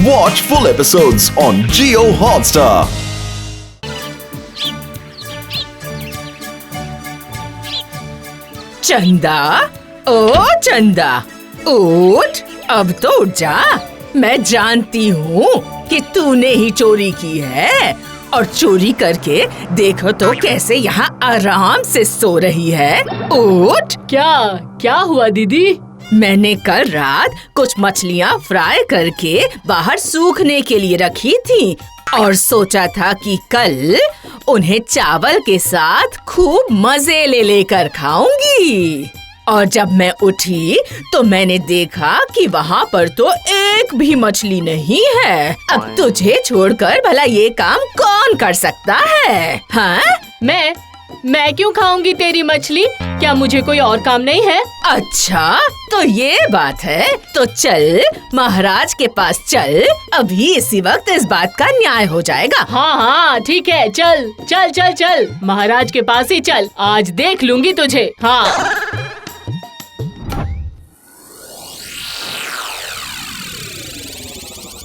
Watch full episodes on Jio Hotstar. चंदा, ओ चंदा, उठ, अब तो उठ जा। मैं जानती हूँ कि तूने ही चोरी की है और चोरी करके देखो तो कैसे यहाँ आराम से सो रही है। उठ। क्या हुआ दीदी? मैंने कल रात कुछ मछलियाँ फ्राई करके बाहर सूखने के लिए रखी थी और सोचा था कि कल उन्हें चावल के साथ खूब मजे ले लेकर खाऊंगी। और जब मैं उठी तो मैंने देखा कि वहाँ पर तो एक भी मछली नहीं है। अब तुझे छोड़कर भला ये काम कौन कर सकता है? हाँ? मैं क्यों खाऊंगी तेरी मछली? क्या मुझे कोई और काम नहीं है? अच्छा, तो ये बात है। तो चल महाराज के पास चल, अभी इसी वक्त इस बात का न्याय हो जाएगा। हाँ ठीक है, चल चल चल चल महाराज के पास ही चल, आज देख लूंगी तुझे। हाँ।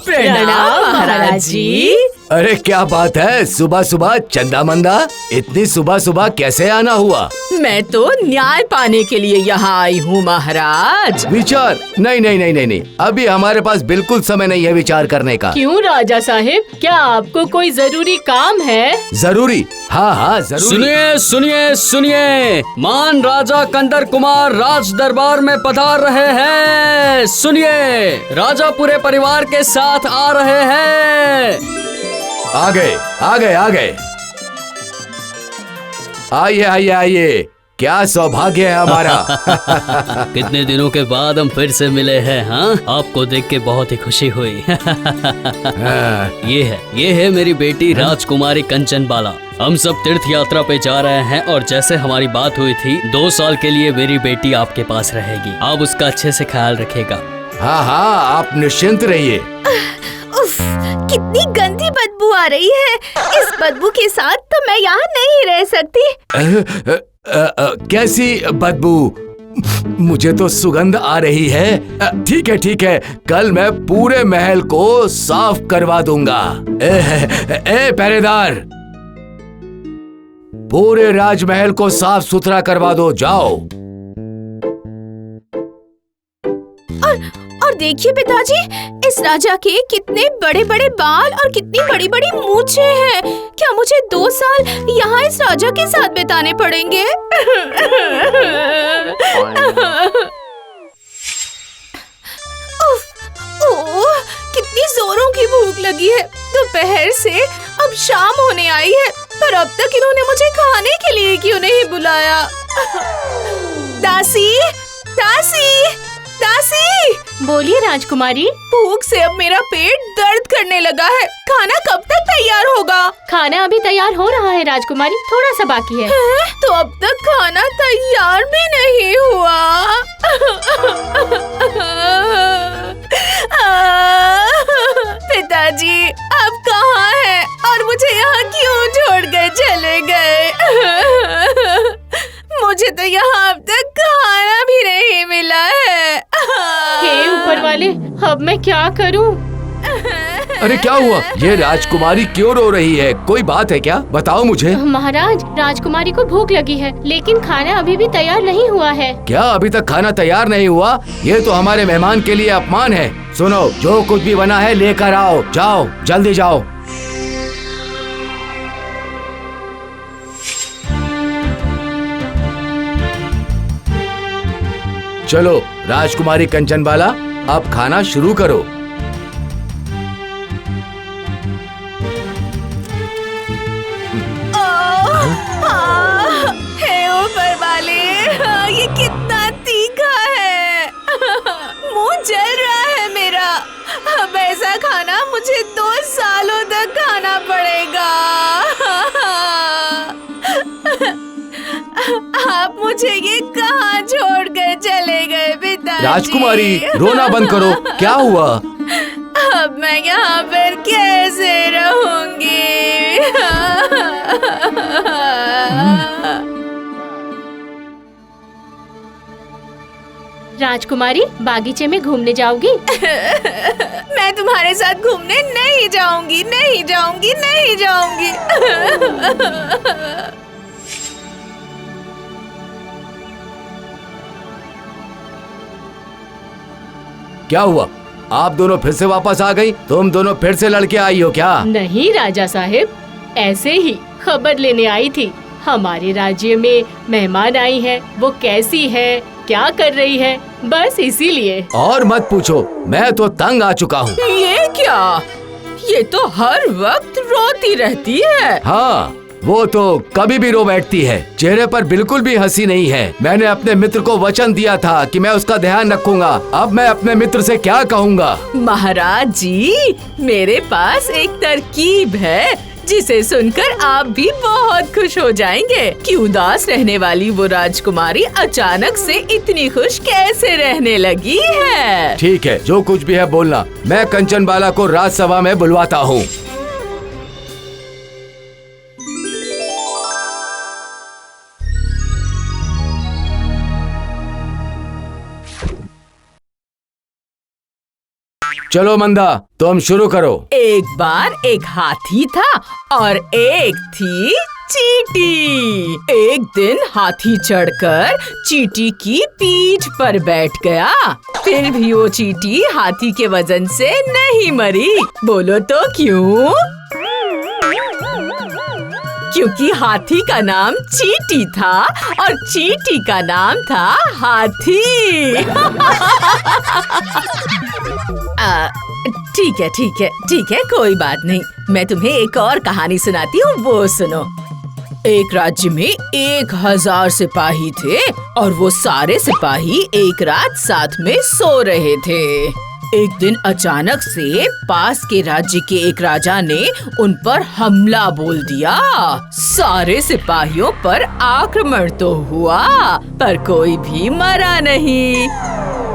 प्रणाम महाराज जी। अरे क्या बात है, सुबह सुबह चंदा मंदा, इतनी सुबह सुबह कैसे आना हुआ? मैं तो न्याय पाने के लिए यहाँ आई हूँ महाराज। विचार? नहीं, अभी हमारे पास बिल्कुल समय नहीं है विचार करने का। क्यों राजा साहिब, क्या आपको कोई जरूरी काम है? जरूरी? हाँ जरूरी। सुनिए, मान राजा कंदर कुमार राज दरबार में पधार रहे हैं। सुनिए, राजा पूरे परिवार के साथ आ रहे हैं। आ गए। आइए, क्या सौभाग्य है हमारा। कितने दिनों के बाद हम फिर से मिले हैं। हाँ, आपको देख के बहुत ही खुशी हुई। ये है मेरी बेटी राजकुमारी कंचन बाला। हम सब तीर्थ यात्रा पे जा रहे हैं और जैसे हमारी बात हुई थी, 2 साल के लिए मेरी बेटी आपके पास रहेगी। आप उसका अच्छे से ख्याल रखेगा। हाँ, आप निश्चिंत रहिए। उफ, कितनी गंदी बदबू आ रही है। इस बदबू के साथ तो मैं यहाँ नहीं रह सकती। कैसी बदबू? मुझे तो सुगंध आ रही है। ठीक है, कल मैं पूरे महल को साफ करवा दूंगा। पहरेदार, पूरे राजमहल को साफ सुथरा करवा दो, जाओ। और देखिए पिताजी, इस राजा के कितने बड़े बड़े बाल और कितनी बड़ी बड़ी मूछें हैं। क्या मुझे 2 साल यहाँ इस राजा के साथ बिताने पड़ेंगे? ओह, कितनी जोरों की भूख लगी है। दोपहर से अब शाम होने आई है, पर अब तक इन्होंने मुझे खाने के लिए क्यों नहीं बुलाया? दासी, बोलिए राजकुमारी। भूख से अब मेरा पेट दर्द करने लगा है। खाना कब तक तैयार होगा? खाना अभी तैयार हो रहा है राजकुमारी, थोड़ा सा बाकी है। तो अब तक खाना तैयार भी नहीं हुआ। पिताजी, आप कहाँ हैं और मुझे यहाँ क्यों छोड़ कर चले गए? मुझे तो यहाँ अब तक खाना भी नहीं मिला है। हे ऊपर वाले, अब मैं क्या करूँ? अरे क्या हुआ? ये राजकुमारी क्यों रो रही है? कोई बात है क्या? बताओ मुझे। महाराज, राजकुमारी को भूख लगी है, लेकिन खाना अभी भी तैयार नहीं हुआ है। क्या अभी तक खाना तैयार नहीं हुआ? ये तो हमारे मेहमान के लिए अपमान है। सुनो, जो कुछ भी बना है लेकर आओ। जाओ, जल्दी जाओ। चलो राजकुमारी कंचन बाला, अब खाना शुरू करो। हे ऊपर वाले, ये कितना तीखा है। मुंह जल रहा है मेरा। अब ऐसा खाना मुझे 2 सालों तक खाना पड़ेगा। आप मुझे ये कहाँ छोड़ कर चले गए पिताजी? राजकुमारी, रोना बंद करो। क्या हुआ? अब मैं यहाँ पर कैसे रहूंगी? राजकुमारी, बागीचे में घूमने जाओगी? मैं तुम्हारे साथ घूमने नहीं जाऊंगी, नहीं जाऊंगी, नहीं जाऊंगी। क्या हुआ? आप दोनों फिर से वापस आ गई? तुम दोनों फिर से लड़के आई हो क्या? नहीं राजा साहिब, ऐसे ही खबर लेने आई थी। हमारे राज्य में मेहमान आई है, वो कैसी है, क्या कर रही है, बस इसीलिए। और मत पूछो, मैं तो तंग आ चुका हूँ। ये क्या? ये तो हर वक्त रोती रहती है। हाँ, वो तो कभी भी रो बैठती है, चेहरे पर बिल्कुल भी हंसी नहीं है। मैंने अपने मित्र को वचन दिया था कि मैं उसका ध्यान रखूंगा। अब मैं अपने मित्र से क्या कहूँगा? महाराज जी, मेरे पास एक तरकीब है जिसे सुनकर आप भी बहुत खुश हो जाएंगे कि उदास रहने वाली वो राजकुमारी अचानक से इतनी खुश कैसे रहने लगी है। ठीक है, जो कुछ भी है बोलना। मैं कंचन बाला को राजसभा में बुलवाता हूँ। चलो मंदा, तुम शुरू करो। एक बार एक हाथी था और एक थी चींटी। एक दिन हाथी चढ़कर चींटी की पीठ पर बैठ गया। फिर भी वो चींटी हाथी के वजन से नहीं मरी। बोलो तो क्यों? क्योंकि हाथी का नाम चींटी था और चींटी का नाम था हाथी। ठीक है, ठीक है, ठीक है, कोई बात नहीं। मैं तुम्हें एक और कहानी सुनाती हूँ, वो सुनो। एक राज्य में 1000 सिपाही थे और वो सारे सिपाही एक रात साथ में सो रहे थे। एक दिन अचानक से पास के राज्य के एक राजा ने उन पर हमला बोल दिया। सारे सिपाहियों पर आक्रमण तो हुआ पर कोई भी मरा नहीं।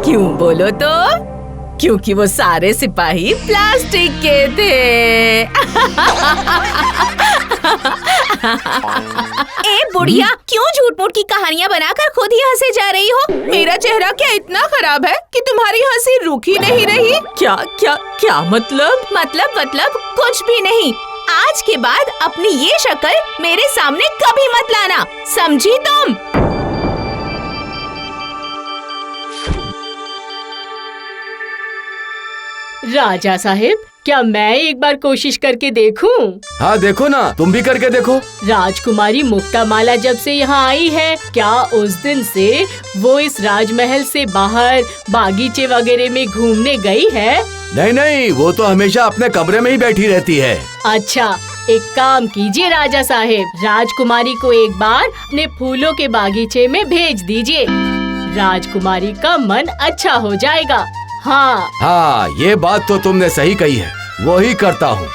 क्यों बोलो तो? क्योंकि वो सारे सिपाही प्लास्टिक के थे। ए बुढ़िया, क्यों झूठ मूठ की कहानियाँ बनाकर खुद ही हंसे जा रही हो? मेरा चेहरा क्या इतना खराब है कि तुम्हारी हंसी रुक ही नहीं रही? क्या क्या क्या मतलब? मतलब कुछ भी नहीं। आज के बाद अपनी ये शक्ल मेरे सामने कभी मत लाना, समझी तुम? राजा साहिब, क्या मैं एक बार कोशिश करके देखूं? हाँ देखो ना, तुम भी करके देखो। राजकुमारी मुक्तामाला जब से यहाँ आई है, क्या उस दिन से वो इस राजमहल से बाहर बागीचे वगैरह में घूमने गई है? नहीं नहीं, वो तो हमेशा अपने कमरे में ही बैठी रहती है। अच्छा, एक काम कीजिए राजा साहिब, राजकुमारी को एक बार अपने फूलों के बागीचे में भेज दीजिए। राजकुमारी का मन अच्छा हो जाएगा। हाँ, ये बात तो तुमने सही कही है, वो ही करता हूँ।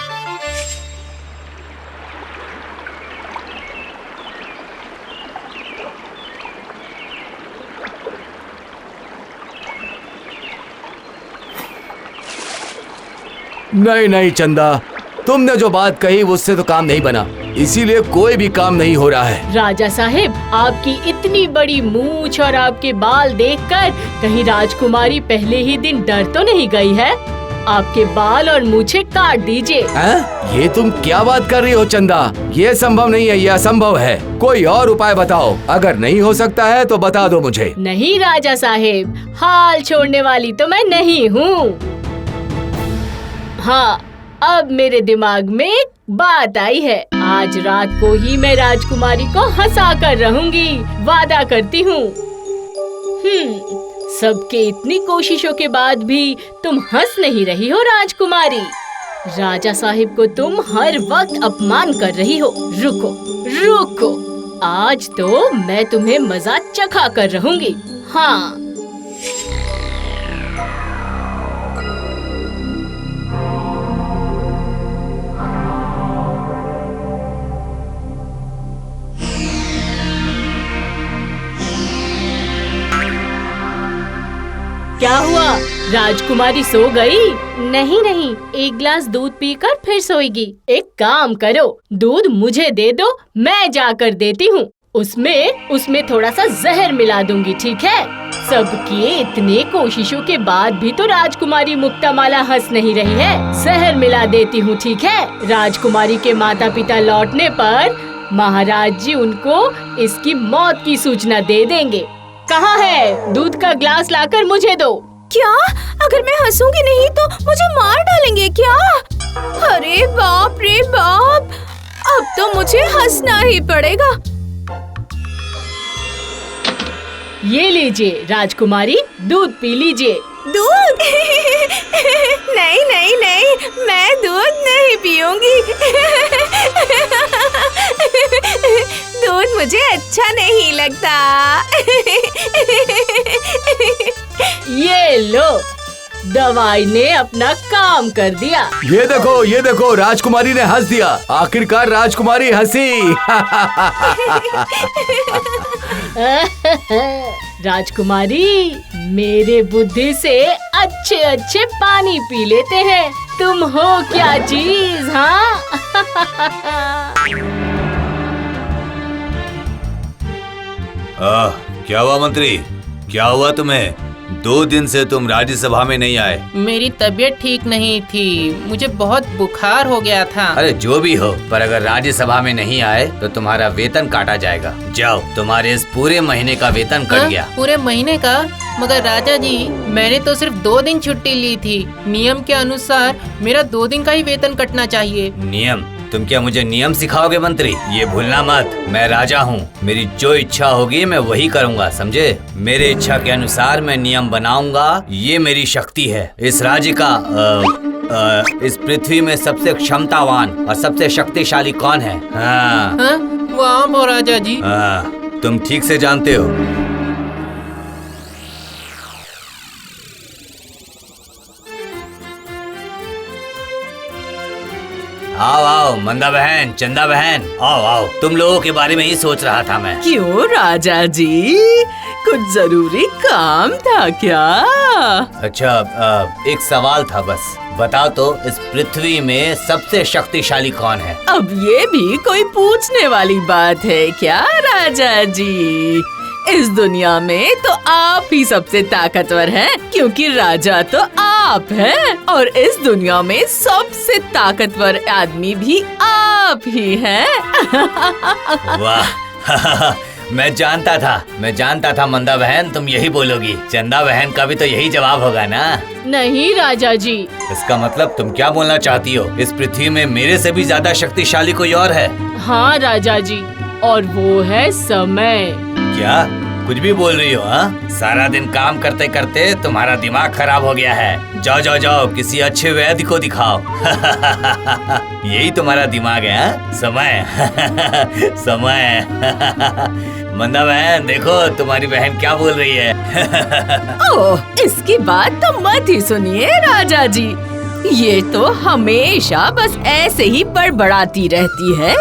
नहीं नहीं चंदा, तुमने जो बात कही उससे तो काम नहीं बना, इसीलिए कोई भी काम नहीं हो रहा है। राजा साहिब, आपकी इतनी बड़ी मूंछ और आपके बाल देखकर कहीं राजकुमारी पहले ही दिन डर तो नहीं गई है? आपके बाल और मूछें काट दीजिए। ये तुम क्या बात कर रही हो चंदा? ये संभव नहीं है, ये असंभव है। कोई और उपाय बताओ, अगर नहीं हो सकता है तो बता दो मुझे। नहीं राजा साहिब, हाल छोड़ने वाली तो मैं नहीं हूँ। हाँ, अब मेरे दिमाग में एक बात आई है। आज रात को ही मैं राजकुमारी को हंसा कर रहूंगी, वादा करती हूँ। सबके इतनी कोशिशों के बाद भी तुम हंस नहीं रही हो राजकुमारी। राजा साहिब को तुम हर वक्त अपमान कर रही हो। रुको रुको, आज तो मैं तुम्हें मजा चखा कर रहूंगी। हाँ, क्या हुआ? राजकुमारी सो गई? नहीं नहीं, एक गिलास दूध पीकर फिर सोएगी। एक काम करो, दूध मुझे दे दो, मैं जाकर देती हूँ। उसमें थोड़ा सा जहर मिला दूंगी, ठीक है? सबकी इतने कोशिशों के बाद भी तो राजकुमारी मुक्तामाला हंस नहीं रही है। जहर मिला देती हूँ, ठीक है? राजकुमारी के माता पिता लौटने पर महाराज जी उनको इसकी मौत की सूचना दे देंगे। कहाँ है? दूध का ग्लास लाकर मुझे दो। क्या? अगर मैं हंसूंगी नहीं तो मुझे मार डालेंगे क्या? अरे बाप रे बाप, अब तो मुझे हंसना ही पड़ेगा। ये लीजिए राजकुमारी, दूध पी लीजिए। दूध? नहीं नहीं नहीं, मैं दूध नहीं पीऊंगी। दूध मुझे अच्छा नहीं लगता। ये लो, दवाई ने अपना काम कर दिया। ये देखो राजकुमारी ने हंस दिया। आखिरकार राजकुमारी हंसी। राजकुमारी, मेरे बुद्धि से अच्छे अच्छे पानी पी लेते हैं। तुम हो क्या चीज, हाँ? क्या हुआ मंत्री? क्या हुआ तुम्हें? 2 दिन से तुम राज्यसभा में नहीं आए। मेरी तबीयत ठीक नहीं थी, मुझे बहुत बुखार हो गया था। अरे जो भी हो, पर अगर राज्यसभा में नहीं आए तो तुम्हारा वेतन काटा जाएगा। जाओ, तुम्हारे इस पूरे महीने का वेतन कट गया। पूरे महीने का? मगर राजा जी, मैंने तो सिर्फ 2 दिन छुट्टी ली थी। नियम के अनुसार मेरा 2 दिन का ही वेतन कटना चाहिए। नियम? तुम क्या मुझे नियम सिखाओगे मंत्री? ये भूलना मत, मैं राजा हूँ। मेरी जो इच्छा होगी मैं वही करूँगा, समझे? मेरे इच्छा के अनुसार मैं नियम बनाऊंगा। ये मेरी शक्ति है। इस राज्य का इस पृथ्वी में सबसे क्षमतावान और सबसे शक्तिशाली कौन है? हाँ, वो आप हो राजा जी। तुम ठीक से जानते हो। आओ आओ मंदा बहन, चंदा बहन, आओ आओ। तुम लोगों के बारे में ही सोच रहा था मैं। क्यों राजा जी, कुछ जरूरी काम था क्या? अच्छा, एक सवाल था बस। बताओ तो, इस पृथ्वी में सबसे शक्तिशाली कौन है? अब ये भी कोई पूछने वाली बात है क्या राजा जी? इस दुनिया में तो आप ही सबसे ताकतवर हैं, क्योंकि राजा तो आप हैं। और इस दुनिया में सबसे ताकतवर आदमी भी आप ही हैं। वाह, मैं जानता था मंदा बहन तुम यही बोलोगी। चंदा बहन का भी तो यही जवाब होगा ना? नहीं राजा जी। इसका मतलब तुम क्या बोलना चाहती हो? इस पृथ्वी में मेरे से भी ज्यादा शक्तिशाली कोई और है? हाँ राजा जी, और वो है समय। क्या कुछ भी बोल रही हो? हाँ, सारा दिन काम करते करते तुम्हारा दिमाग खराब हो गया है। जाओ जाओ जाओ, किसी अच्छे वैद्य को दिखाओ। यही तुम्हारा दिमाग है? हाँ? समय। समय। मंदा बहन, देखो तुम्हारी बहन क्या बोल रही है। ओह, इसकी बात तो मत ही सुनिए राजा जी। ये तो हमेशा बस ऐसे ही बड़बड़ाती रहती है।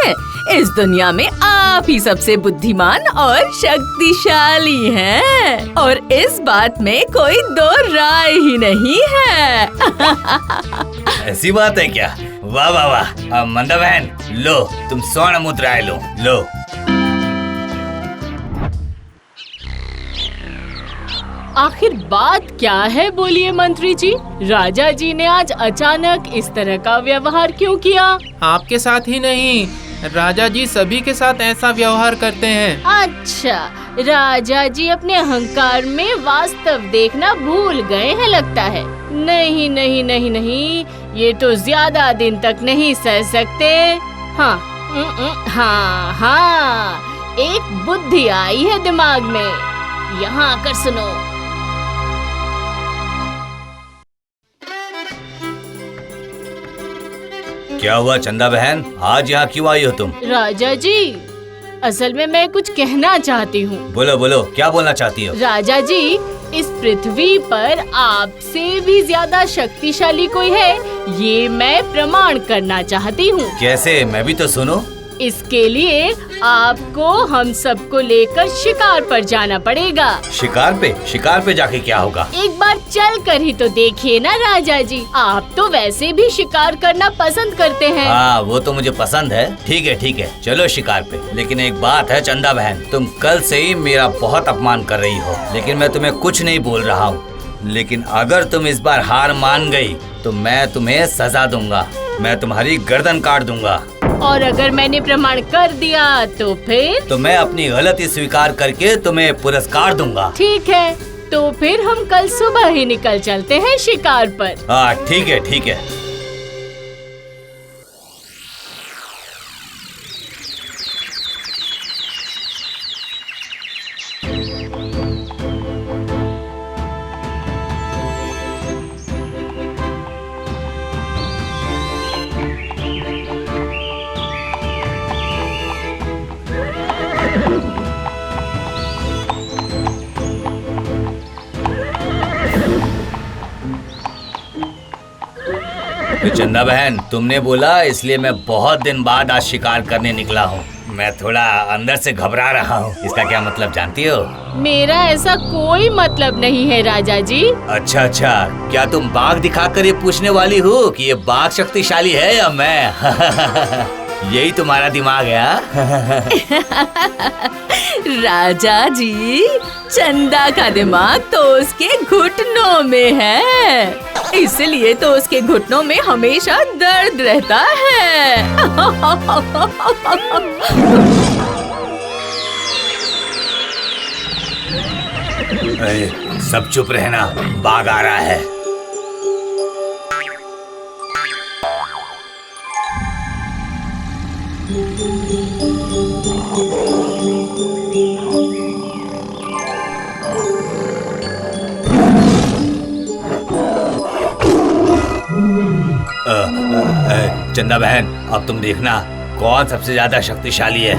इस दुनिया में आप ही सबसे बुद्धिमान और शक्तिशाली हैं, और इस बात में कोई दो राय ही नहीं है। ऐसी बात है क्या? वाह वाह वाह। मंदा बहन, लो तुम स्वर्ण मुद्राएं लो। लो। आखिर बात क्या है, बोलिए मंत्री जी? राजा जी ने आज अचानक इस तरह का व्यवहार क्यों किया? आपके साथ ही नहीं, राजा जी सभी के साथ ऐसा व्यवहार करते हैं। अच्छा, राजा जी अपने अहंकार में वास्तव देखना भूल गए हैं लगता है। नहीं नहीं नहीं नहीं, ये तो ज्यादा दिन तक नहीं सह सकते। हाँ हाँ हाँ, एक बुद्धि आई है दिमाग में, यहाँ आकर सुनो। क्या हुआ चंदा बहन, आज यहाँ क्यों आई हो तुम? राजा जी, असल में मैं कुछ कहना चाहती हूँ। बोलो बोलो, क्या बोलना चाहती हो? राजा जी, इस पृथ्वी पर आपसे भी ज्यादा शक्तिशाली कोई है, ये मैं प्रमाण करना चाहती हूँ। कैसे? मैं भी तो सुनो। इसके लिए आपको हम सबको लेकर शिकार पर जाना पड़ेगा। शिकार पे जाके क्या होगा? एक बार चल कर ही तो देखिए ना राजा जी, आप तो वैसे भी शिकार करना पसंद करते हैं। हाँ, वो तो मुझे पसंद है। ठीक है, चलो शिकार पे। लेकिन एक बात है चंदा बहन, तुम कल से ही मेरा बहुत अपमान कर रही हो, लेकिन मैं तुम्हें कुछ नहीं बोल रहा हूँ। लेकिन अगर तुम इस बार हार मान गई तो मैं तुम्हें सजा दूंगा, मैं तुम्हारी गर्दन काट दूंगा। और अगर मैंने प्रमाण कर दिया तो फिर? तो मैं अपनी गलती स्वीकार करके तुम्हें पुरस्कार दूंगा। ठीक है, तो फिर हम कल सुबह ही निकल चलते हैं शिकार पर। हाँ ठीक है। चंदा बहन, तुमने बोला इसलिए मैं बहुत दिन बाद आज शिकार करने निकला हूँ। मैं थोड़ा अंदर से घबरा रहा हूँ। इसका क्या मतलब जानती हो? मेरा ऐसा कोई मतलब नहीं है राजा जी। अच्छा, क्या तुम बाघ दिखाकर ये पूछने वाली हो कि ये बाघ शक्तिशाली है या मैं? यही तुम्हारा दिमाग है? राजा जी, चंदा का दिमाग तो उसके घुटनों में है, इसलिए तो उसके घुटनों में हमेशा दर्द रहता है। सब चुप रहना, बाघ आ रहा है। चंदा बहन, अब तुम देखना कौन सबसे ज्यादा शक्तिशाली है।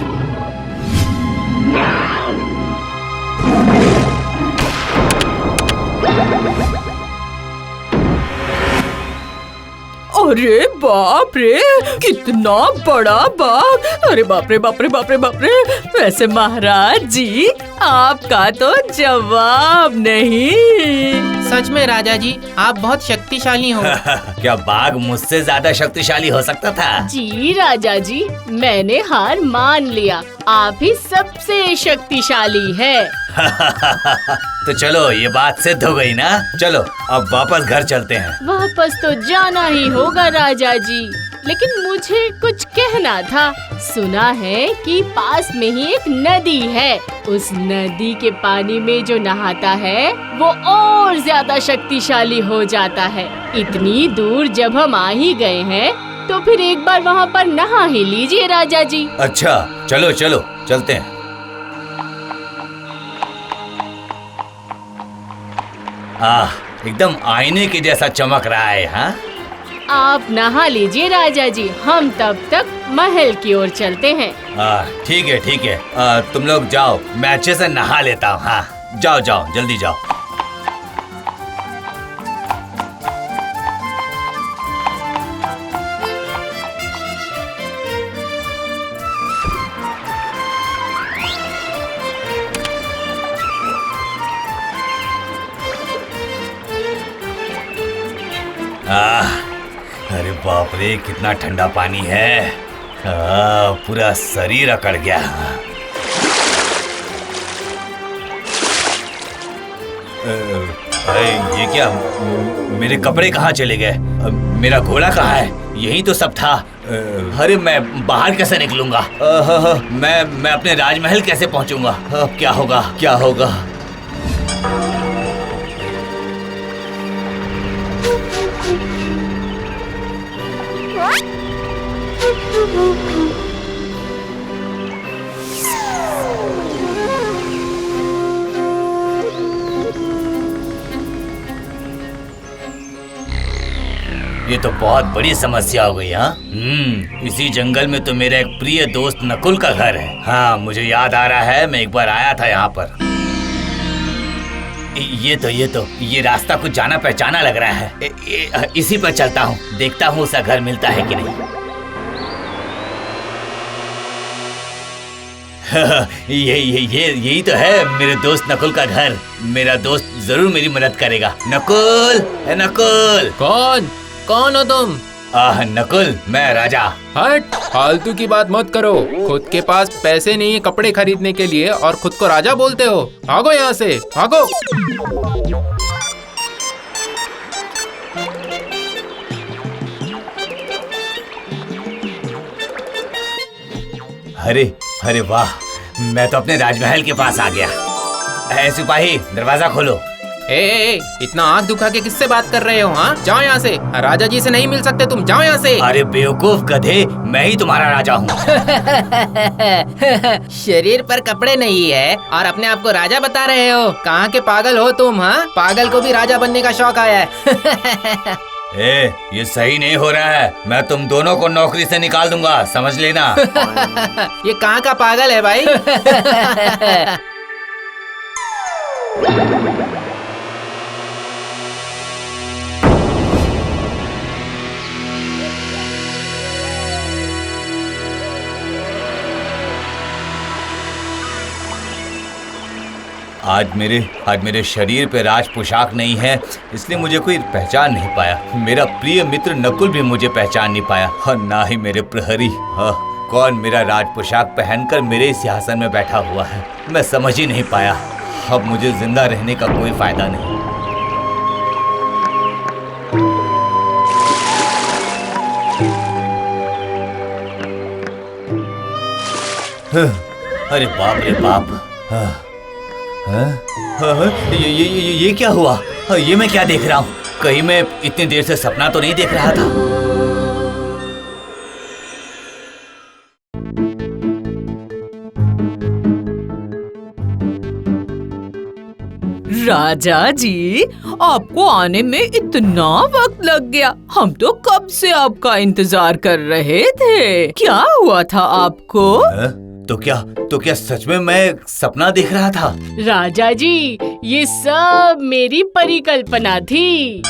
अरे बाप रे, कितना बड़ा बाघ! अरे बाप रे बाप रे बाप रे बाप रे! वैसे महाराज जी, आपका तो जवाब नहीं। सच में राजा जी, आप बहुत शक्तिशाली हो। क्या बाघ मुझसे ज्यादा शक्तिशाली हो सकता था? जी राजा जी, मैंने हार मान लिया, आप ही सबसे शक्तिशाली है। तो चलो, ये बात सिद्ध हो गई ना। चलो अब वापस घर चलते हैं। वापस तो जाना ही होगा राजा जी, लेकिन मुझे कुछ कहना था। सुना है कि पास में ही एक नदी है, उस नदी के पानी में जो नहाता है वो और ज्यादा शक्तिशाली हो जाता है। इतनी दूर जब हम आ ही गए हैं तो फिर एक बार वहाँ पर नहा ही लीजिए राजा जी। अच्छा, चलो चलते हैं। एकदम आईने के जैसा चमक रहा है। हाँ, आप नहा लीजिए राजा जी, हम तब तक महल की ओर चलते हैं। ठीक है। तुम लोग जाओ, मैं अच्छे से नहा लेता हूँ। हाँ, जाओ जल्दी जाओ। अरे बाप रे, कितना ठंडा पानी है। पूरा शरीर अकड़ गया। ये क्या, मेरे कपड़े कहाँ चले गए? मेरा घोड़ा कहाँ है? यही तो सब था। अरे मैं बाहर कैसे निकलूंगा? मैं अपने राजमहल कैसे पहुंचूंगा? क्या होगा? ये तो बहुत बड़ी समस्या हो गई। हाँ, इसी जंगल में तो मेरा एक प्रिय दोस्त नकुल का घर है। हाँ, मुझे याद आ रहा है, मैं एक बार आया था यहाँ पर। ये रास्ता कुछ जाना पहचाना लग रहा है। इसी पर चलता हूँ, देखता हूँ उसका घर मिलता है कि नहीं। यही तो है मेरे दोस्त नकुल का घर। मेरा दोस्त जरूर मेरी मदद करेगा। नकुल, नकुल। कौन हो तुम? नकुल, मैं राजा। हट, फालतू की बात मत करो। खुद के पास पैसे नहीं है कपड़े खरीदने के लिए और खुद को राजा बोलते हो। भागो यहाँ से, भागो। अरे वाह, मैं तो अपने राजमहल के पास आ गया। सिपाही, दरवाजा खोलो। ए, इतना आँख दुखा के किससे बात कर रहे हो? हाँ, जाओ यहाँ से। राजा जी से नहीं मिल सकते तुम, जाओ यहाँ से। अरे बेवकूफ गधे, मैं ही तुम्हारा राजा हूँ। शरीर पर कपड़े नहीं है और अपने आप को राजा बता रहे हो? कहाँ के पागल हो तुम? हाँ, पागल को भी राजा बनने का शौक आया है। ये सही नहीं हो रहा है। मैं तुम दोनों को नौकरी से निकाल दूंगा, समझ लेना। ये कहाँ का पागल है भाई? आज मेरे शरीर पे राज पोशाक नहीं है, इसलिए मुझे कोई पहचान नहीं पाया। मेरा प्रिय मित्र नकुल भी मुझे पहचान नहीं पाया और ना ही मेरे प्रहरी। कौन मेरा राज पोशाक पहनकर मेरे सिंहासन में बैठा हुआ है, मैं समझ ही नहीं पाया। अब मुझे जिंदा रहने का कोई फायदा नहीं। अरे बाप रे बाप। ये क्या हुआ? ये मैं क्या देख रहा हूँ? कहीं मैं इतनी देर से सपना तो नहीं देख रहा था। राजा जी, आपको आने में इतना वक्त लग गया। हम तो कब से आपका इंतजार कर रहे थे। क्या हुआ था आपको? तो क्या सच में मैं सपना देख रहा था? राजा जी, ये सब मेरी परिकल्पना थी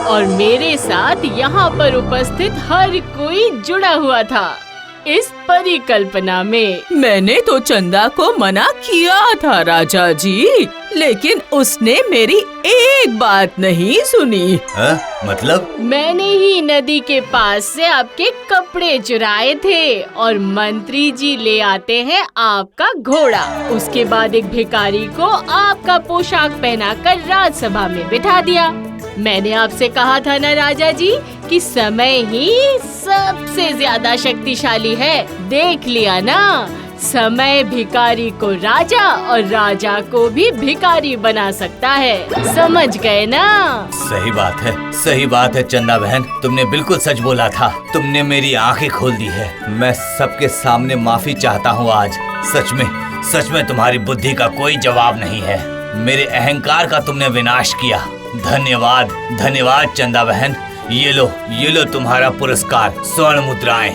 और मेरे साथ यहाँ पर उपस्थित हर कोई जुड़ा हुआ था इस परिकल्पना में। मैंने तो चंदा को मना किया था राजा जी, लेकिन उसने मेरी एक बात नहीं सुनी। मतलब? मैंने ही नदी के पास से आपके कपड़े चुराए थे और मंत्री जी ले आते हैं आपका घोड़ा। उसके बाद एक भिखारी को आपका पोशाक पहनाकर राज्यसभा में बिठा दिया। मैंने आपसे कहा था ना राजा जी कि समय ही सबसे ज्यादा शक्तिशाली है। देख लिया ना, समय भिखारी को राजा और राजा को भी भिखारी बना सकता है। समझ गए ना? सही बात है चंदा बहन, तुमने बिल्कुल सच बोला था। तुमने मेरी आंखें खोल दी है। मैं सबके सामने माफी चाहता हूँ आज। सच में तुम्हारी बुद्धि का कोई जवाब नहीं है। मेरे अहंकार का तुमने विनाश किया। धन्यवाद चंदा बहन। ये लो तुम्हारा पुरस्कार, स्वर्ण मुद्राएं।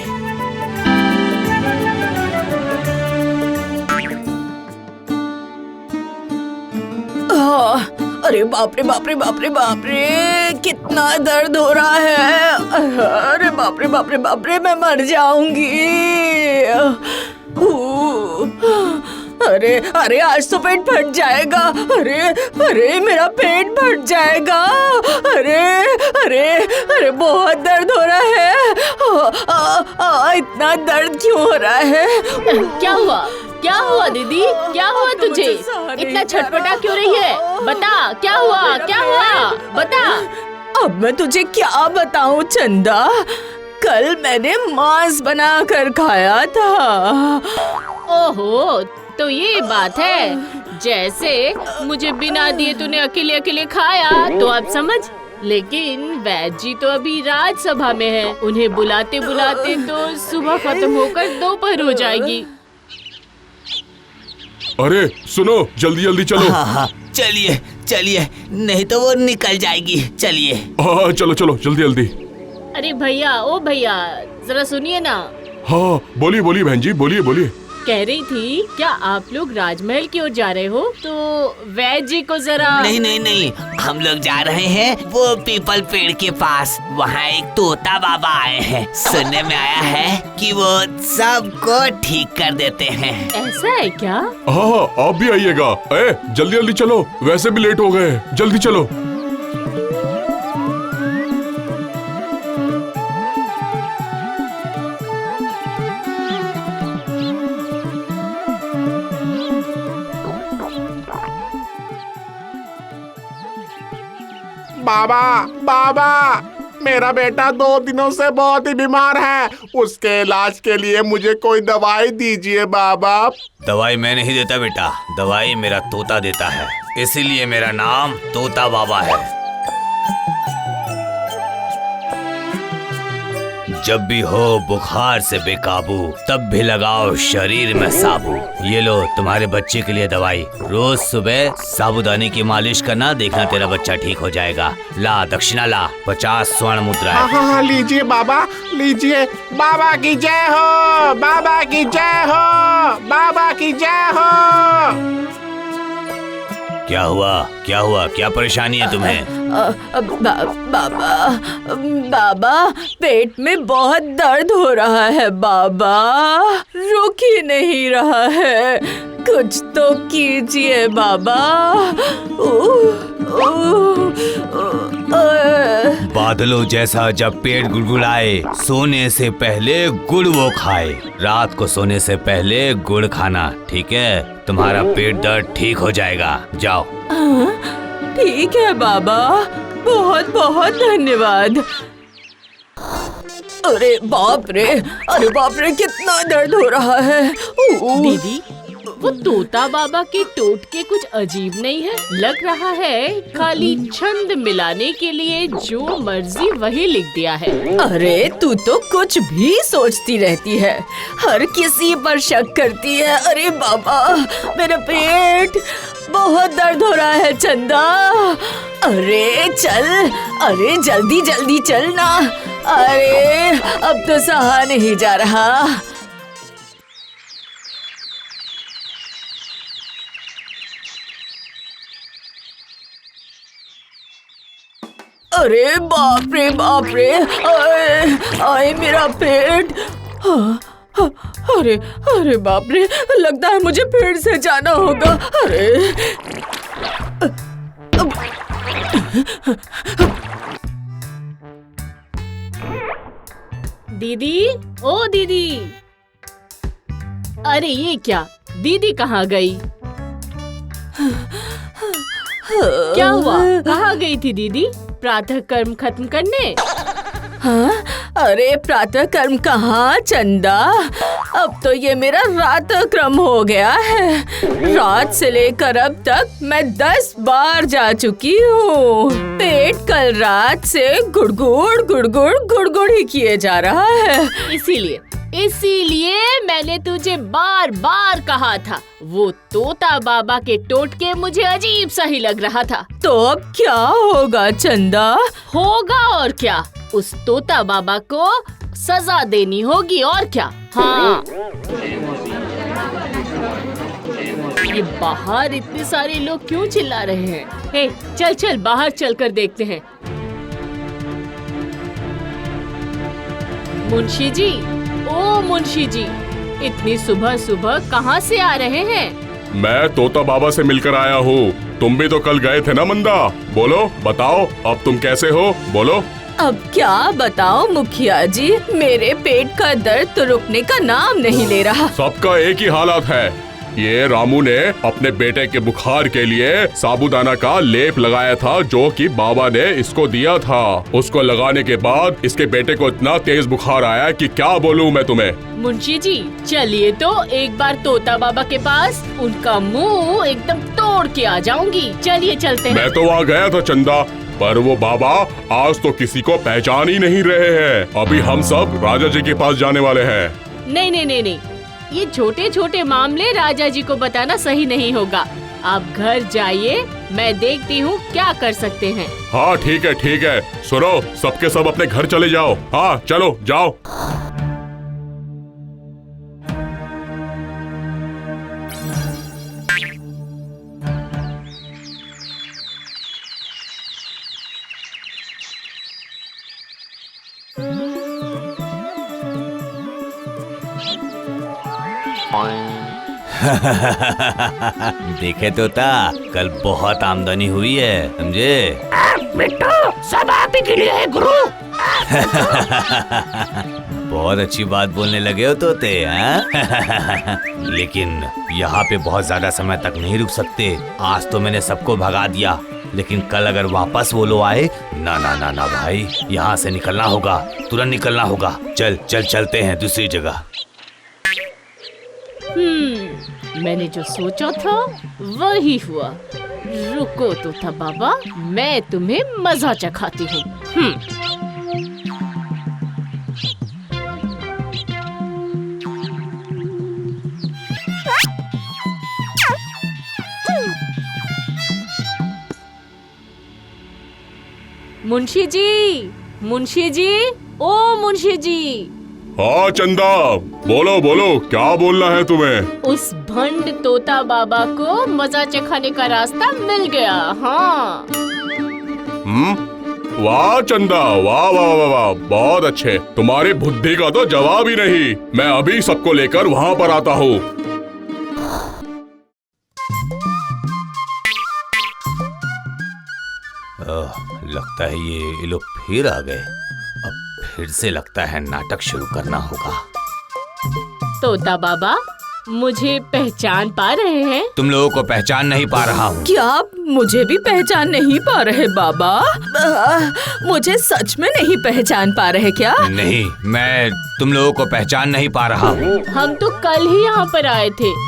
अरे बाप रे बाप रे बाप रे बाप रे, कितना दर्द हो रहा है। अरे बाप रे बाप रे बाप रे, मैं मर जाऊंगी। अरे आज तो पेट फट जाएगा। अरे मेरा पेट फट जाएगा। अरे बहुत दर्द हो रहा है। इतना दर्द क्यों हो रहा है? क्या हुआ दीदी? क्या हुआ तुझे? इतना छटपटा क्यों रही है? बता, क्या हुआ? बता। अब मैं तुझे क्या बताऊं चंदा? कल मैंने मांस बना कर खाया था। ओहो, तो ये बात है। जैसे मुझे बिना दिए तूने अकेले खाया तो आप समझ। लेकिन वैद्य जी तो अभी राज्यसभा में है। उन्हें बुलाते बुलाते तो सुबह खत्म होकर दोपहर हो जाएगी। अरे सुनो, जल्दी चलो। हाँ, चलिए, नहीं तो वो निकल जाएगी। चलिए। हाँ, चलो जल्दी। अरे भैया, ओ भैया, जरा सुनिए ना। हाँ, बोलिए बहन जी, बोलिए। कह रही थी, क्या आप लोग राजमहल की ओर जा रहे हो? तो वैद्य जी को जरा। नहीं नहीं नहीं, हम लोग जा रहे हैं वो पीपल पेड़ के पास। वहाँ एक तोता बाबा आए हैं। सुनने में आया है कि वो सबको ठीक कर देते हैं। ऐसा है क्या? हाँ, आप भी आइएगा। जल्दी जल्दी चलो, वैसे भी लेट हो गए, जल्दी चलो। बाबा बाबा, मेरा बेटा 2 दिनों से बहुत ही बीमार है। उसके इलाज के लिए मुझे कोई दवाई दीजिए बाबा। दवाई मैं नहीं देता बेटा, दवाई मेरा तोता देता है, इसीलिए मेरा नाम तोता बाबा है। जब भी हो बुखार से बेकाबू, तब भी लगाओ शरीर में साबु। ये लो तुम्हारे बच्चे के लिए दवाई। रोज सुबह साबूदाने की मालिश करना, देखना तेरा बच्चा ठीक हो जाएगा। ला दक्षिणा ला, 50 स्वर्ण मुद्रा। हाँ, लीजिए बाबा, लीजिए। बाबा की जय हो, बाबा की जय हो, बाबा की जय हो। क्या हुआ, क्या हुआ, क्या परेशानी है तुम्हें? बाबा, पेट में बहुत दर्द हो रहा है बाबा, रुक ही नहीं रहा है, कुछ तो कीजिए बाबा। बादलों जैसा जब पेट गुड़गुड़ाए, सोने से पहले गुड़ वो खाए। रात को सोने से पहले गुड़ खाना, ठीक है? तुम्हारा पेट दर्द ठीक हो जाएगा, जाओ। ठीक है बाबा, बहुत बहुत धन्यवाद। अरे बाप रे, कितना दर्द हो रहा है। दीदी, वो तोता बाबा के टोटके कुछ अजीब नहीं है? लग रहा है खाली छंद मिलाने के लिए जो मर्जी वही लिख दिया है। अरे तू तो कुछ भी सोचती रहती है, हर किसी पर शक करती है। अरे बाबा, मेरा पेट बहुत दर्द हो रहा है चंदा। अरे चल, अरे जल्दी जल्दी चल ना। अरे अब तो सहा नहीं जा रहा। अरे बाप रे, आए मेरा पेट। अरे बाप रे, लगता है मुझे फिर से जाना होगा। अरे दीदी, ओ दीदी। अरे ये क्या, दीदी कहाँ गई? क्या हुआ, कहाँ गई थी दीदी? प्रातः कर्म खत्म करने? हाँ, अरे प्रातः कर्म कहाँ चंदा, अब तो ये मेरा रात क्रम हो गया है। रात से लेकर अब तक मैं 10 बार जा चुकी हूँ। पेट कल रात से गुड़गुड़ ही किए जा रहा है। इसीलिए मैंने तुझे बार बार कहा था, वो तोता बाबा के टोटके मुझे अजीब सा ही लग रहा था। तो अब क्या होगा चंदा? होगा और क्या, उस तोता बाबा को सजा देनी होगी और क्या। हाँ, ये बाहर इतने सारे लोग क्यों चिल्ला रहे हैं? हे, चल बाहर चलकर देखते हैं। मुंशी जी, ओ मुंशी जी, इतनी सुबह सुबह कहाँ से आ रहे हैं? मैं तोता बाबा से मिलकर आया हूँ। तुम भी तो कल गए थे ना मंदा? बोलो, बताओ, अब तुम कैसे हो? बोलो। अब क्या बताओ मुखिया जी, मेरे पेट का दर्द तो रुकने का नाम नहीं ले रहा। सबका एक ही हालत है। ये रामू ने अपने बेटे के बुखार के लिए साबूदाना का लेप लगाया था, जो कि बाबा ने इसको दिया था। उसको लगाने के बाद इसके बेटे को इतना तेज बुखार आया कि क्या बोलूं मैं तुम्हें। मुंशी जी, चलिए तो एक बार तोता बाबा के पास, उनका मुंह एकदम तोड़ के आ जाऊंगी। चलिए चलते हैं। मैं तो वहाँ गया था चंदा, पर वो बाबा आज तो किसी को पहचान ही नहीं रहे हैं। अभी हम सब राजा जी के पास जाने वाले हैं। नहीं, ये छोटे छोटे मामले राजा जी को बताना सही नहीं होगा। आप घर जाइए, मैं देखती हूँ क्या कर सकते हैं। हाँ ठीक है, सुनो, सबके सब अपने घर चले जाओ। हाँ चलो जाओ। देखे तोता, कल बहुत आमदनी हुई है, समझे? बेटा सब आप ही के लिए है गुरु। बहुत अच्छी बात बोलने लगे हो तोते, हैं? लेकिन यहाँ पे बहुत ज्यादा समय तक नहीं रुक सकते। आज तो मैंने सबको भगा दिया, लेकिन कल अगर वापस वो लोग आए, ना ना ना ना भाई, यहाँ से निकलना होगा, तुरंत निकलना होगा। चल चल चलते हैं दूसरी जगह। मैंने जो सोचा था वही हुआ। रुको तोता बाबा, मैं तुम्हें मजा चखाती हूँ। मुंशी जी, मुंशी जी, ओ मुंशी जी। हाँ चंदा, बोलो बोलो, क्या बोलना है तुम्हें? उस भंड तोता बाबा को मजा चखाने का रास्ता मिल गया। हाँ। वाह चंदा, वाह वाह वाह वाह, बहुत अच्छे। तुम्हारी बुद्धि का तो जवाब ही नहीं। मैं अभी सबको लेकर वहाँ पर आता हूँ। लगता है ये लोग फिर आ गए। अब फिर से लगता है नाटक शुरू करना होगा। तोता बाबा, मुझे पहचान पा रहे हैं? तुम लोगों को पहचान नहीं पा रहा हूँ। क्या आप मुझे भी पहचान नहीं पा रहे बाबा? मुझे सच में नहीं पहचान पा रहे क्या? नहीं, मैं तुम लोगों को पहचान नहीं पा रहा हूँ। हम तो कल ही यहाँ पर आए थे।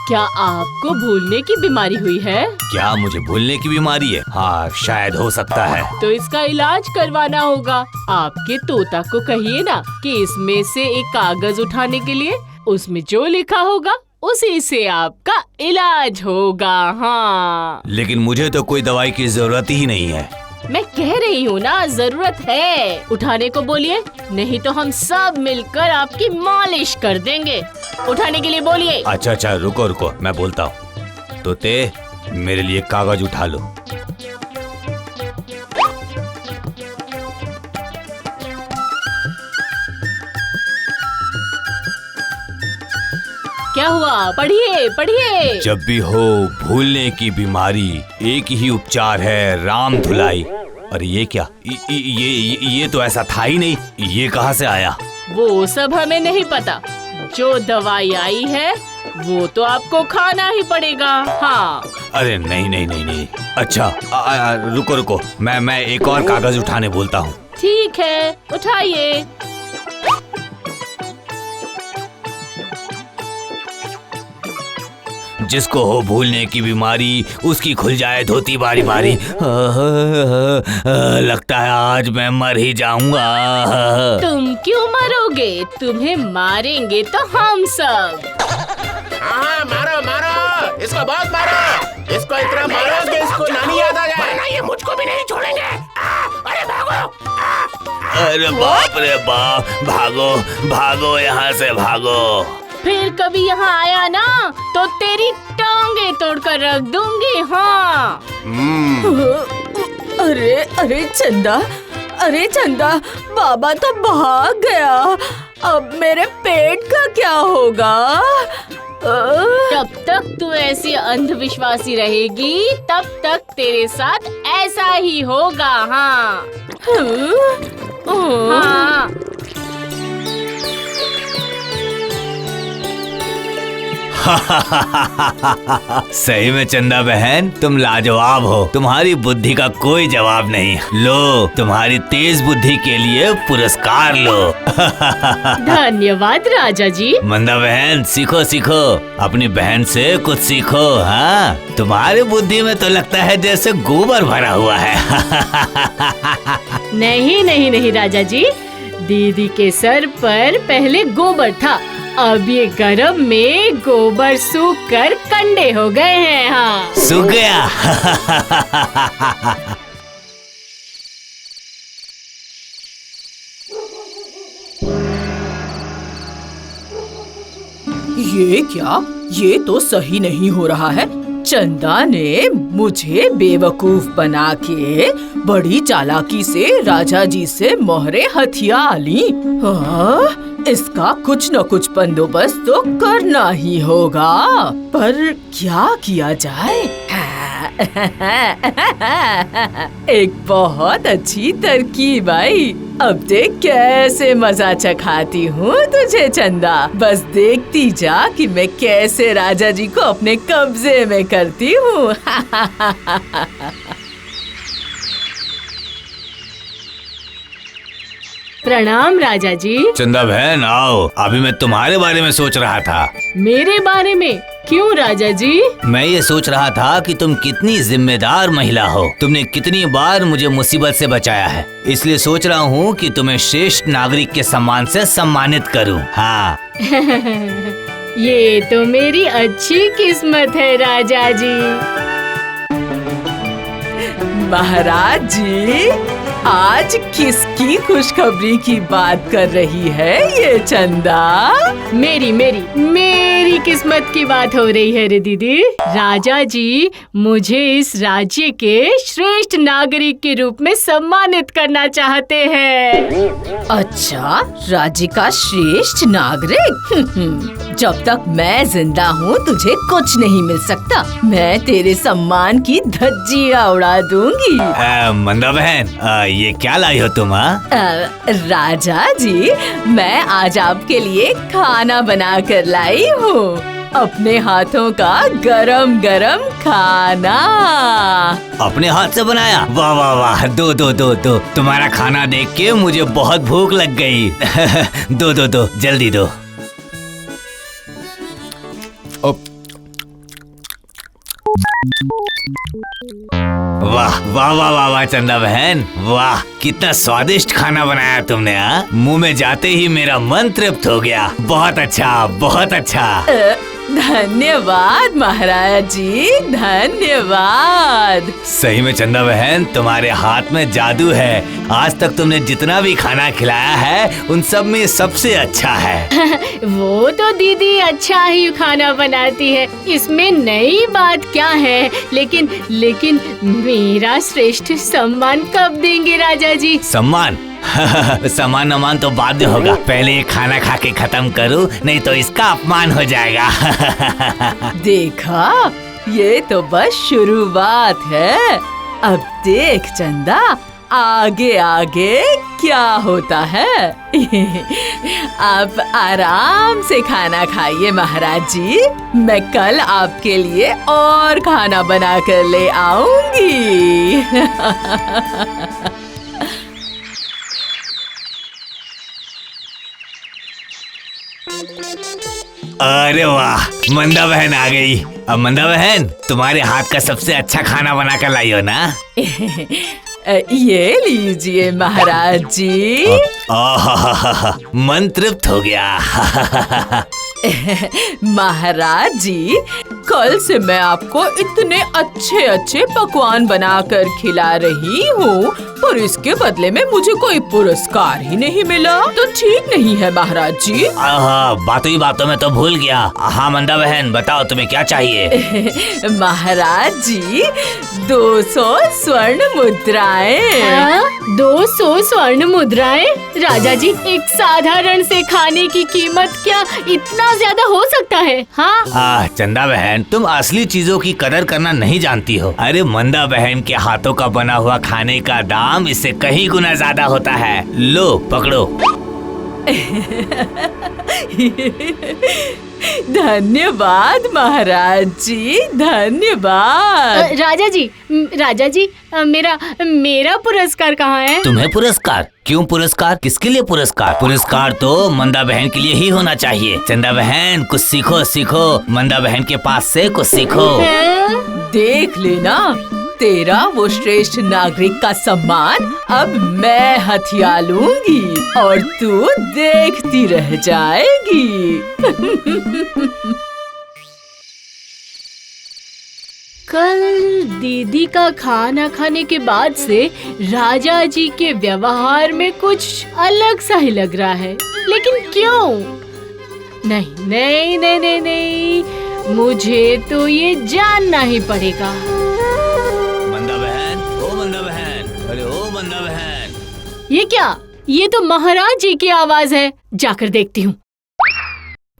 क्या आपको भूलने की बीमारी हुई है? क्या मुझे भूलने की बीमारी है? हाँ, शायद हो सकता है। तो इसका इलाज करवाना होगा। आपके तोता को कहिए ना कि इसमें से एक कागज उठाने के लिए, उसमें जो लिखा होगा उसी से आपका इलाज होगा। हाँ। लेकिन मुझे तो कोई दवाई की जरूरत ही नहीं है। मैं कह रही हूँ ना, जरूरत है। उठाने को बोलिए, नहीं तो हम सब मिलकर आपकी मालिश कर देंगे। उठाने के लिए बोलिए। अच्छा अच्छा, रुको रुको, मैं बोलता हूँ। तोते, मेरे लिए कागज उठा लो। क्या हुआ? पढ़िए पढ़िए। जब भी हो भूलने की बीमारी, एक ही उपचार है, राम धुलाई। और ये क्या? ये तो ऐसा था ही नहीं। ये कहाँ से आया? वो सब हमें नहीं पता। जो दवाई आई है वो तो आपको खाना ही पड़ेगा। हाँ। अरे नहीं नहीं नहीं नहीं। अच्छा रुको रुको, मैं एक और कागज उठाने बोलता हूँ। ठीक है, उठाइए। जिसको हो भूलने की बीमारी, उसकी खुल जाए धोती बारी बारी। लगता है आज मैं मर ही जाऊंगा। तुम क्यों मरोगे? तुम्हें मारेंगे तो हम सब। हाँ, मारो मारो, इसको बहुत मारो। इसको इतना मारो कि इसको नानी याद आ जाए। वरना ये मुझको भी नहीं छोड़ेंगे। अरे भागो। अरे बाप रे बाप, भागो भागो, यहाँ से भागो। फिर कभी यहाँ आया ना तो तेरी टांगे तोड़कर रख दूंगी। हाँ। अरे अरे चंदा, अरे चंदा, बाबा तो भाग गया। अब मेरे पेट का क्या होगा? जब तक तू ऐसी अंधविश्वासी रहेगी, तब तक तेरे साथ ऐसा ही होगा। हाँ। हाँ। सही में चंदा बहन, तुम लाजवाब हो। तुम्हारी बुद्धि का कोई जवाब नहीं। लो, तुम्हारी तेज बुद्धि के लिए पुरस्कार लो। धन्यवाद राजा जी। मंदा बहन, सीखो सीखो, अपनी बहन से कुछ सीखो। हाँ, तुम्हारी बुद्धि में तो लगता है जैसे गोबर भरा हुआ है। नहीं नहीं नहीं राजा जी, दीदी के सर पर पहले गोबर था, अब ये गर्म में गोबर सूख कर कंडे हो गए हैं। हाँ। सूख गया। ये क्या? ये तो सही नहीं हो रहा है। चंदा ने मुझे बेवकूफ बना के बड़ी चालाकी से राजा जी से मोहरे हथिया ली। हाँ? इसका कुछ न कुछ बंदोबस्त तो करना ही होगा, पर क्या किया जाए? एक बहुत अच्छी तरकीब आई। अब देख कैसे मजा चखाती हूँ तुझे चंदा। बस देखती जा कि मैं कैसे राजा जी को अपने कब्जे में करती हूँ। प्रणाम राजा जी। चंदा बहन आओ, अभी मैं तुम्हारे बारे में सोच रहा था। मेरे बारे में? क्यों राजा जी? मैं ये सोच रहा था कि तुम कितनी जिम्मेदार महिला हो। तुमने कितनी बार मुझे मुसीबत से बचाया है, इसलिए सोच रहा हूँ कि तुम्हें श्रेष्ठ नागरिक के सम्मान से सम्मानित करूँ। हाँ। ये तो मेरी अच्छी किस्मत है राजा जी। महाराज जी, आज किसकी खुशखबरी की बात कर रही है ये चंदा? मेरी किस्मत की बात हो रही है रे दीदी। राजा जी मुझे इस राज्य के श्रेष्ठ नागरिक के रूप में सम्मानित करना चाहते हैं। अच्छा, राज्य का श्रेष्ठ नागरिक? जब तक मैं जिंदा हूँ तुझे कुछ नहीं मिल सकता। मैं तेरे सम्मान की धज्जियाँ उड़ा दूंगी। मंदा बहन, ये क्या लाई हो तुम? राजा जी, मैं आज आपके लिए खाना बना कर लाई हूँ। अपने हाथों का गरम गरम खाना। अपने हाथ से बनाया? वाह वाह वाह, दो। तुम्हारा खाना देख के मुझे बहुत भूख लग गई। दो, जल्दी दो। वाह वाह वाह वाह वाह चंदा बहन, वाह कितना स्वादिष्ट खाना बनाया तुमने। मुंह में जाते ही मेरा मन तृप्त हो गया। बहुत अच्छा, बहुत अच्छा। धन्यवाद महाराज जी, धन्यवाद। सही में चंदा बहन, तुम्हारे हाथ में जादू है। आज तक तुमने जितना भी खाना खिलाया है उन सब में सबसे अच्छा है। वो तो दीदी अच्छा ही खाना बनाती है, इसमें नई बात क्या है? लेकिन मेरा श्रेष्ठ सम्मान कब देंगे राजा जी? सम्मान? सम्मान अमान तो बाद में होगा। पहले ये खाना खा के खत्म करूं, नहीं तो इसका अपमान हो जाएगा। देखा, ये तो बस शुरुआत है। अब देख चंदा, आगे आगे क्या होता है। आप आराम से खाना खाइए महाराज जी। मैं कल आपके लिए और खाना बना कर ले आऊंगी। अरे वाह, मंदा बहन आ गई। अब मंदा बहन, तुम्हारे हाथ का सबसे अच्छा खाना बना कर लाई हो ना? ये लीजिए महाराज जी। मन तृप्त हो गया। महाराज जी, कल से मैं आपको इतने अच्छे अच्छे पकवान बनाकर खिला रही हूँ, पर इसके बदले में मुझे कोई पुरस्कार ही नहीं मिला, तो ठीक नहीं है महाराज जी। बातों ही बातों में तो भूल गया। हाँ मंदा बहन, बताओ तुम्हें क्या चाहिए? महाराज जी, 200 स्वर्ण मुद्राएं। 200 स्वर्ण मुद्राएं? राजा जी, एक साधारण से खाने की कीमत क्या इतना ज्यादा हो सकता है? हाँ चंदा बहन, तुम असली चीजों की कदर करना नहीं जानती हो। अरे मंदा बहन के हाथों का बना हुआ खाने का दाम इससे कहीं गुना ज्यादा होता है। लो पकड़ो। धन्यवाद महाराज जी, धन्यवाद। राजा जी, मेरा पुरस्कार कहाँ है? तुम्हें पुरस्कार? क्यों पुरस्कार? किसके लिए पुरस्कार? पुरस्कार तो मंदा बहन के लिए ही होना चाहिए। चंदा बहन, कुछ सीखो। मंदा बहन के पास से कुछ सीखो। देख लेना, तेरा वो श्रेष्ठ नागरिक का सम्मान अब मैं हथिया लूंगी और तू देखती रह जाएगी। कल दीदी का खाना खाने के बाद से राजा जी के व्यवहार में कुछ अलग सा ही लग रहा है, लेकिन क्यों? नहीं, मुझे तो ये जानना ही पड़ेगा। मंदा बहन, ओ मंदा बहन, अरे ओ मंदा बहन। ये क्या? ये तो महाराज जी की आवाज है, जाकर देखती हूँ।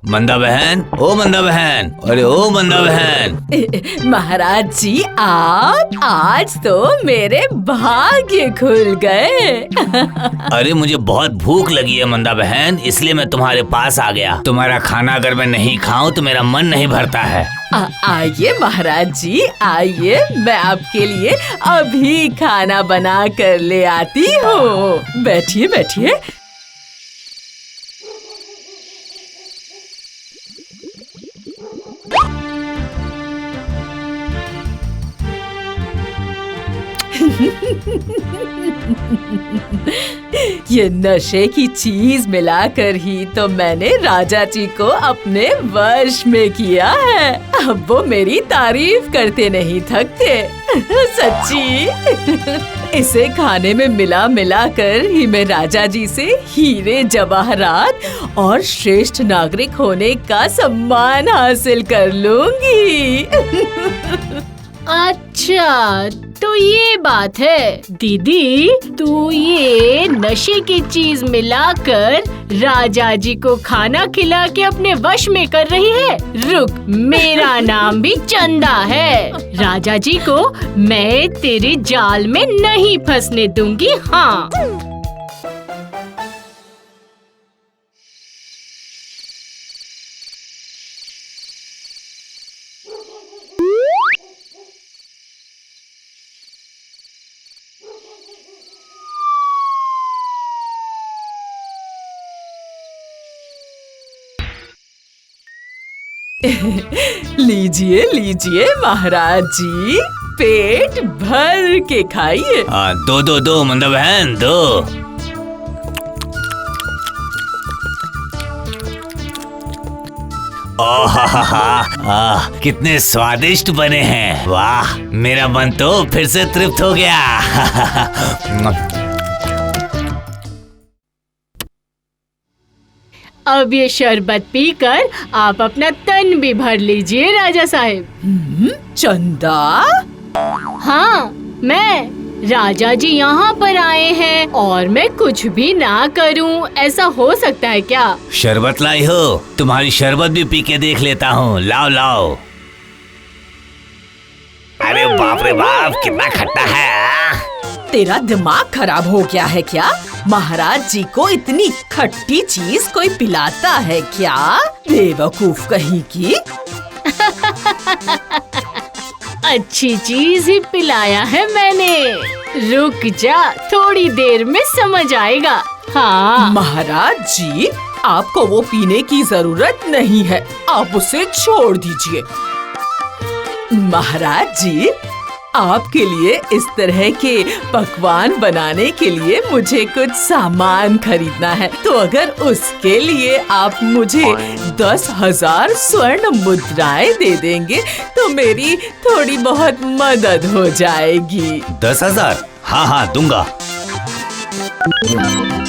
मंदा बहन, ओ मंदा बहन, अरे ओ मंदा बहन। महाराज जी, आप आज तो मेरे भाग्य खुल गए। अरे मुझे बहुत भूख लगी है मंदा बहन, इसलिए मैं तुम्हारे पास आ गया। तुम्हारा खाना अगर मैं नहीं खाऊं तो मेरा मन नहीं भरता है। आइए महाराज जी, आइए, मैं आपके लिए अभी खाना बना कर ले आती हूँ। बैठिए बैठिए। ये नशे की चीज मिलाकर ही तो मैंने राजा जी को अपने वश में किया है। अब वो मेरी तारीफ करते नहीं थकते। सच्ची। इसे खाने में मिला कर ही मैं राजा जी से हीरे जवाहरात और श्रेष्ठ नागरिक होने का सम्मान हासिल कर लूंगी। अच्छा, तो ये बात है। दीदी, तू ये नशे की चीज मिलाकर राजा जी को खाना खिला के अपने वश में कर रही है। रुक, मेरा नाम भी चंदा है। राजा जी को मैं तेरे जाल में नहीं फंसने दूंगी। हाँ, लीजिए लीजिए महाराज जी, पेट भर के खाइए। दो मंदा बहन, दो। कितने स्वादिष्ट बने हैं। वाह, मेरा मन तो फिर से तृप्त हो गया। अब ये शरबत पीकर आप अपना तन भी भर लीजिए राजा साहिब। चंदा? हाँ, मैं। राजा जी यहाँ पर आए हैं और मैं कुछ भी ना करूँ, ऐसा हो सकता है क्या? शरबत लाई हो? तुम्हारी शरबत भी पी के देख लेता हूँ। लाओ लाओ। अरे बाप रे बाप, कितना खट्टा है। तेरा दिमाग खराब हो गया है क्या? महाराज जी को इतनी खट्टी चीज कोई पिलाता है क्या? बेवकूफ कहीं की। अच्छी चीज ही पिलाया है मैंने। रुक जा, थोड़ी देर में समझ आएगा। हाँ महाराज जी, आपको वो पीने की जरूरत नहीं है, आप उसे छोड़ दीजिए। महाराज जी, आपके लिए इस तरह के पकवान बनाने के लिए मुझे कुछ सामान खरीदना है, तो अगर उसके लिए आप मुझे 10,000 स्वर्ण मुद्राएं दे देंगे तो मेरी थोड़ी बहुत मदद हो जाएगी। 10,000? हाँ हाँ, दूंगा।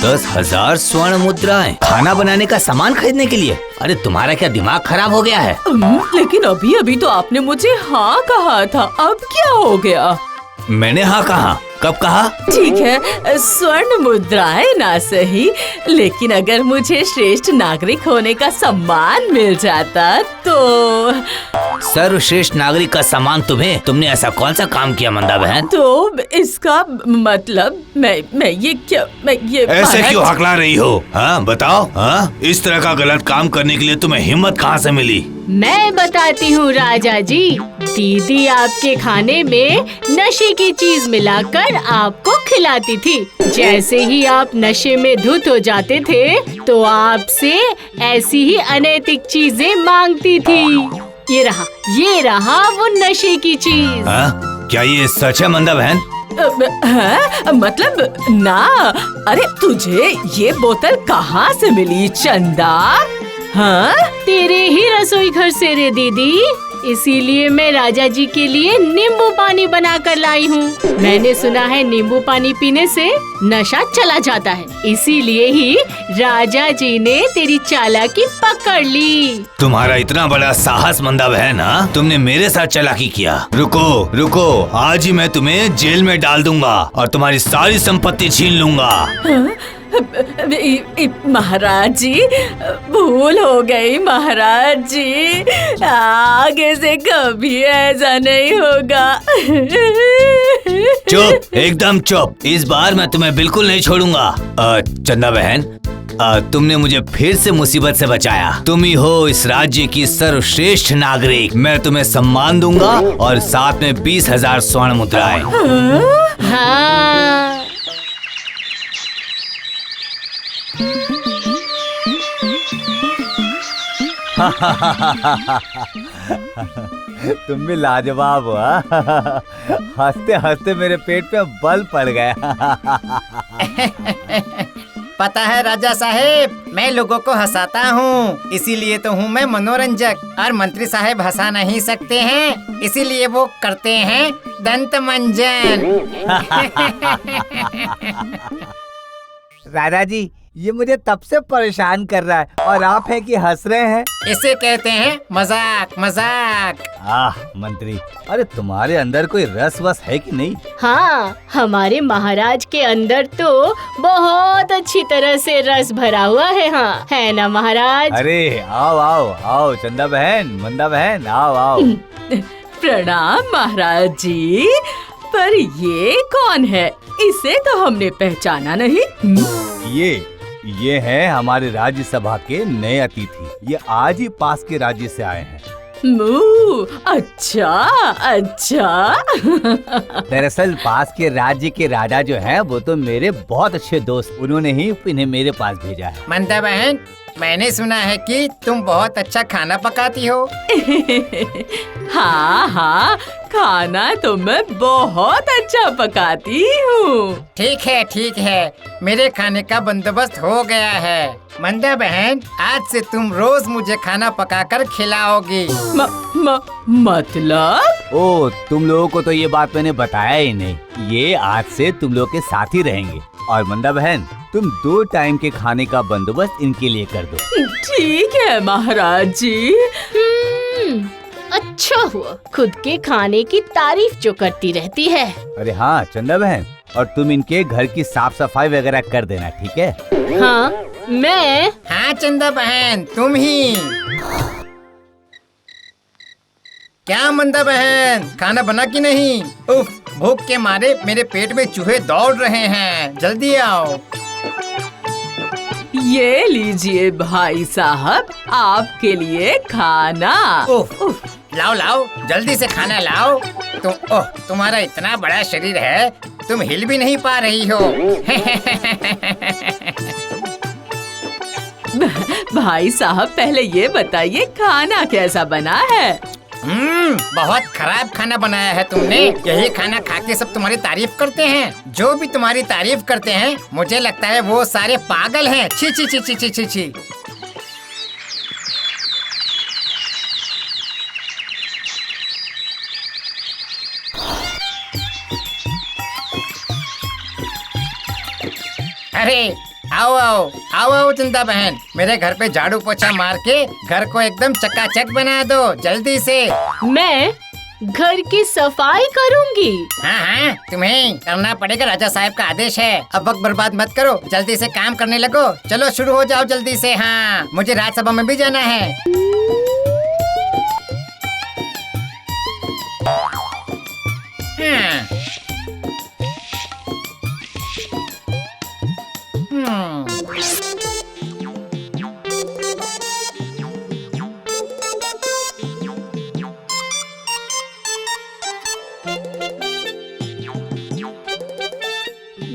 10,000 स्वर्ण मुद्राएं खाना बनाने का सामान खरीदने के लिए? अरे तुम्हारा क्या दिमाग खराब हो गया है? लेकिन अभी अभी तो आपने मुझे हाँ कहा था, अब क्या हो गया? मैंने हाँ कहा? कब कहा? ठीक है, स्वर्ण मुद्राएं ना सही, लेकिन अगर मुझे श्रेष्ठ नागरिक होने का सम्मान मिल जाता तो। सर्वश्रेष्ठ नागरिक का सम्मान तुम्हें? तुमने ऐसा कौन सा काम किया मंदा बहन? तो इसका मतलब मैं ये ऐसे क्यों हकला रही हो? हाँ बताओ। हाँ, इस तरह का गलत काम करने के लिए तुम्हें हिम्मत कहाँ से मिली? मैं बताती हूँ राजा जी। दीदी आपके खाने में नशे की चीज मिलाकर आपको खिलाती थी। जैसे ही आप नशे में धुत हो जाते थे तो आपसे ऐसी ही अनैतिक चीजें मांगती थी। ये रहा वो नशे की चीज। क्या ये सच है मंदा बहन? मतलब ना। अरे तुझे ये बोतल कहाँ से मिली चंदा? हाँ, तेरे ही रसोई घर से रे दीदी। इसीलिए मैं राजा जी के लिए नींबू पानी बना कर लाई हूँ। मैंने सुना है नींबू पानी पीने से नशा चला जाता है, इसीलिए ही राजा जी ने तेरी चालाकी पकड़ ली। तुम्हारा इतना बड़ा साहस मंदा बहन, हाँ? तुमने मेरे साथ चालाकी किया। रुको रुको, आज ही मैं तुम्हें जेल में डाल दूंगा और तुम्हारी सारी संपत्ति छीन लूंगा। महाराज जी, भूल हो गई महाराज जी, आगे से कभी ऐसा नहीं होगा। चुप, एकदम चुप। इस बार मैं तुम्हें बिल्कुल नहीं छोड़ूंगा। चंदा बहन, तुमने मुझे फिर से मुसीबत से बचाया। तुम ही हो इस राज्य की सर्वश्रेष्ठ नागरिक। मैं तुम्हें सम्मान दूंगा और साथ में 20,000 स्वर्ण मुद्राएं। हाँ। तुम भी लाजवाब हो। हंसते हंसते मेरे पेट पे बल पड़ गया। पता है राजा साहेब, मैं लोगों को हंसाता हूँ, इसीलिए तो हूँ मैं मनोरंजक। और मंत्री साहेब हंसा नहीं सकते हैं, इसीलिए वो करते हैं दंत मंजन। राजा जी, ये मुझे तब से परेशान कर रहा है और आप है कि हंस रहे हैं। इसे कहते हैं मजाक मजाक। मंत्री, अरे तुम्हारे अंदर कोई रस वस है कि नहीं? हाँ, हमारे महाराज के अंदर तो बहुत अच्छी तरह से रस भरा हुआ है। हाँ, है ना महाराज? अरे आओ आओ आओ, चंदा बहन, मंदा बहन, आओ आओ। प्रणाम महाराज जी, पर ये कौन है? इसे तो हमने पहचाना नहीं। ये है हमारे राज्यसभा के नए अतिथि। ये आज ही पास के राज्य से आए हैं। अच्छा अच्छा। दरअसल पास के राज्य के राजा जो हैं वो तो मेरे बहुत अच्छे दोस्त, उन्होंने ही इन्हें मेरे पास भेजा है। मंदा बहन, मैंने सुना है कि तुम बहुत अच्छा खाना पकाती हो। हाँ हाँ, खाना तो मैं बहुत अच्छा पकाती हूँ। ठीक है, मेरे खाने का बंदोबस्त हो गया है। मंदा बहन, आज से तुम रोज मुझे खाना पकाकर खिलाओगी। मतलब? ओ, तुम लोगों को तो ये बात मैंने बताया ही नहीं। ये आज से तुम लोग के साथ ही रहेंगे। और मंदा बहन, तुम 2 टाइम के खाने का बंदोबस्त इनके लिए कर दो। ठीक है महाराज जी। अच्छा हुआ, खुद के खाने की तारीफ जो करती रहती है। अरे हाँ चंदा बहन, और तुम इनके घर की साफ सफाई वगैरह कर देना, ठीक है? हाँ, मैं? हाँ चंदा बहन, तुम ही। क्या मंदा बहन, खाना बना कि नहीं? उफ, भूख के मारे मेरे पेट में चूहे दौड़ रहे हैं, जल्दी आओ। ये लीजिए भाई साहब, आपके लिए खाना। उफ, लाओ लाओ, जल्दी से खाना लाओ। तुम्हारा इतना बड़ा शरीर है, तुम हिल भी नहीं पा रही हो। भाई साहब, पहले ये बताइए खाना कैसा बना है? बहुत खराब खाना बनाया है तुमने। यही खाना खा के सब तुम्हारी तारीफ करते हैं। जो भी तुम्हारी तारीफ करते हैं, मुझे लगता है वो सारे पागल हैं। छी छी छी छी छी छी छी। अरे आओ आओ आओ आओ चंदा बहन, मेरे घर पे झाड़ू पोछा मार के घर को एकदम चकाचक बना दो, जल्दी से। मैं घर की सफाई करूंगी। हाँ, तुम्हें करना पड़ेगा, राजा साहब का आदेश है। अब वक्त बर्बाद मत करो, जल्दी से काम करने लगो। चलो शुरू हो जाओ जल्दी से। हाँ, मुझे राज्यसभा में भी जाना है।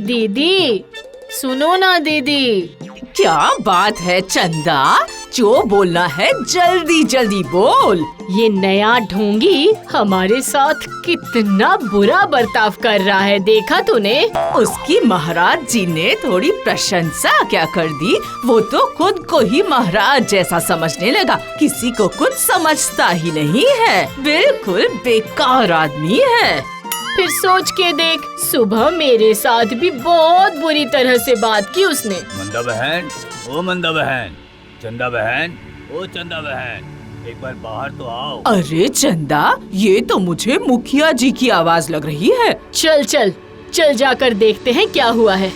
दीदी, सुनो ना दीदी। क्या बात है चंदा, जो बोलना है जल्दी जल्दी बोल। ये नया ढोंगी हमारे साथ कितना बुरा बर्ताव कर रहा है, देखा तूने? उसकी महाराज जी ने थोड़ी प्रशंसा क्या कर दी, वो तो खुद को ही महाराज जैसा समझने लगा। किसी को कुछ समझता ही नहीं है, बिल्कुल बेकार आदमी है। फिर सोच के देख, सुबह मेरे साथ भी बहुत बुरी तरह से बात की उसने। मंदा बहन, ओ मंदा बहन, चंदा बहन, ओ चंदा बहन, एक बार बाहर तो आओ। अरे चंदा, ये तो मुझे मुखिया जी की आवाज लग रही है। चल चल चल, जाकर देखते हैं क्या हुआ है।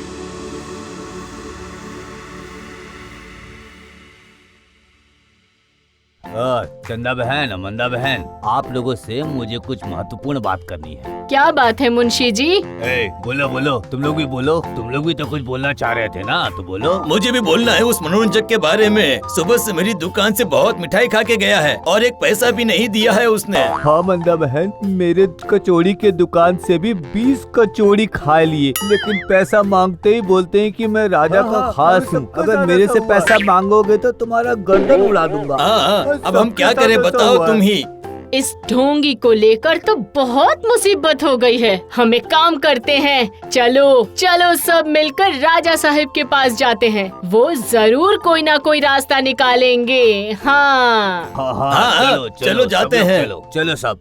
चंदा बहन, अमंदा बहन, आप लोगों से मुझे कुछ महत्वपूर्ण बात करनी है। क्या बात है मुंशी जी? बोलो बोलो, तुम लोग भी बोलो। तुम लोग भी तो कुछ बोलना चाह रहे थे ना, तो बोलो। मुझे भी बोलना है उस मनोरंजक के बारे में। सुबह से मेरी दुकान से बहुत मिठाई खा के गया है और एक पैसा भी नहीं दिया है उसने। हाँ मंदा बहन, मेरे कचौड़ी के दुकान से भी 20 कचौड़ी खा लिए, लेकिन पैसा मांगते ही बोलते हैं कि मैं राजा का खास हूँ। अगर मेरे से पैसा मांगोगे तो तुम्हारा गर्दन उड़ा दूंगा। अब हम क्या करें, बताओ तुम ही। इस ढोंगी को लेकर तो बहुत मुसीबत हो गई है। हम एक काम करते हैं, चलो चलो सब मिलकर राजा साहिब के पास जाते हैं। वो जरूर कोई ना कोई रास्ता निकालेंगे। हाँ चलो जाते हैं। चलो सब।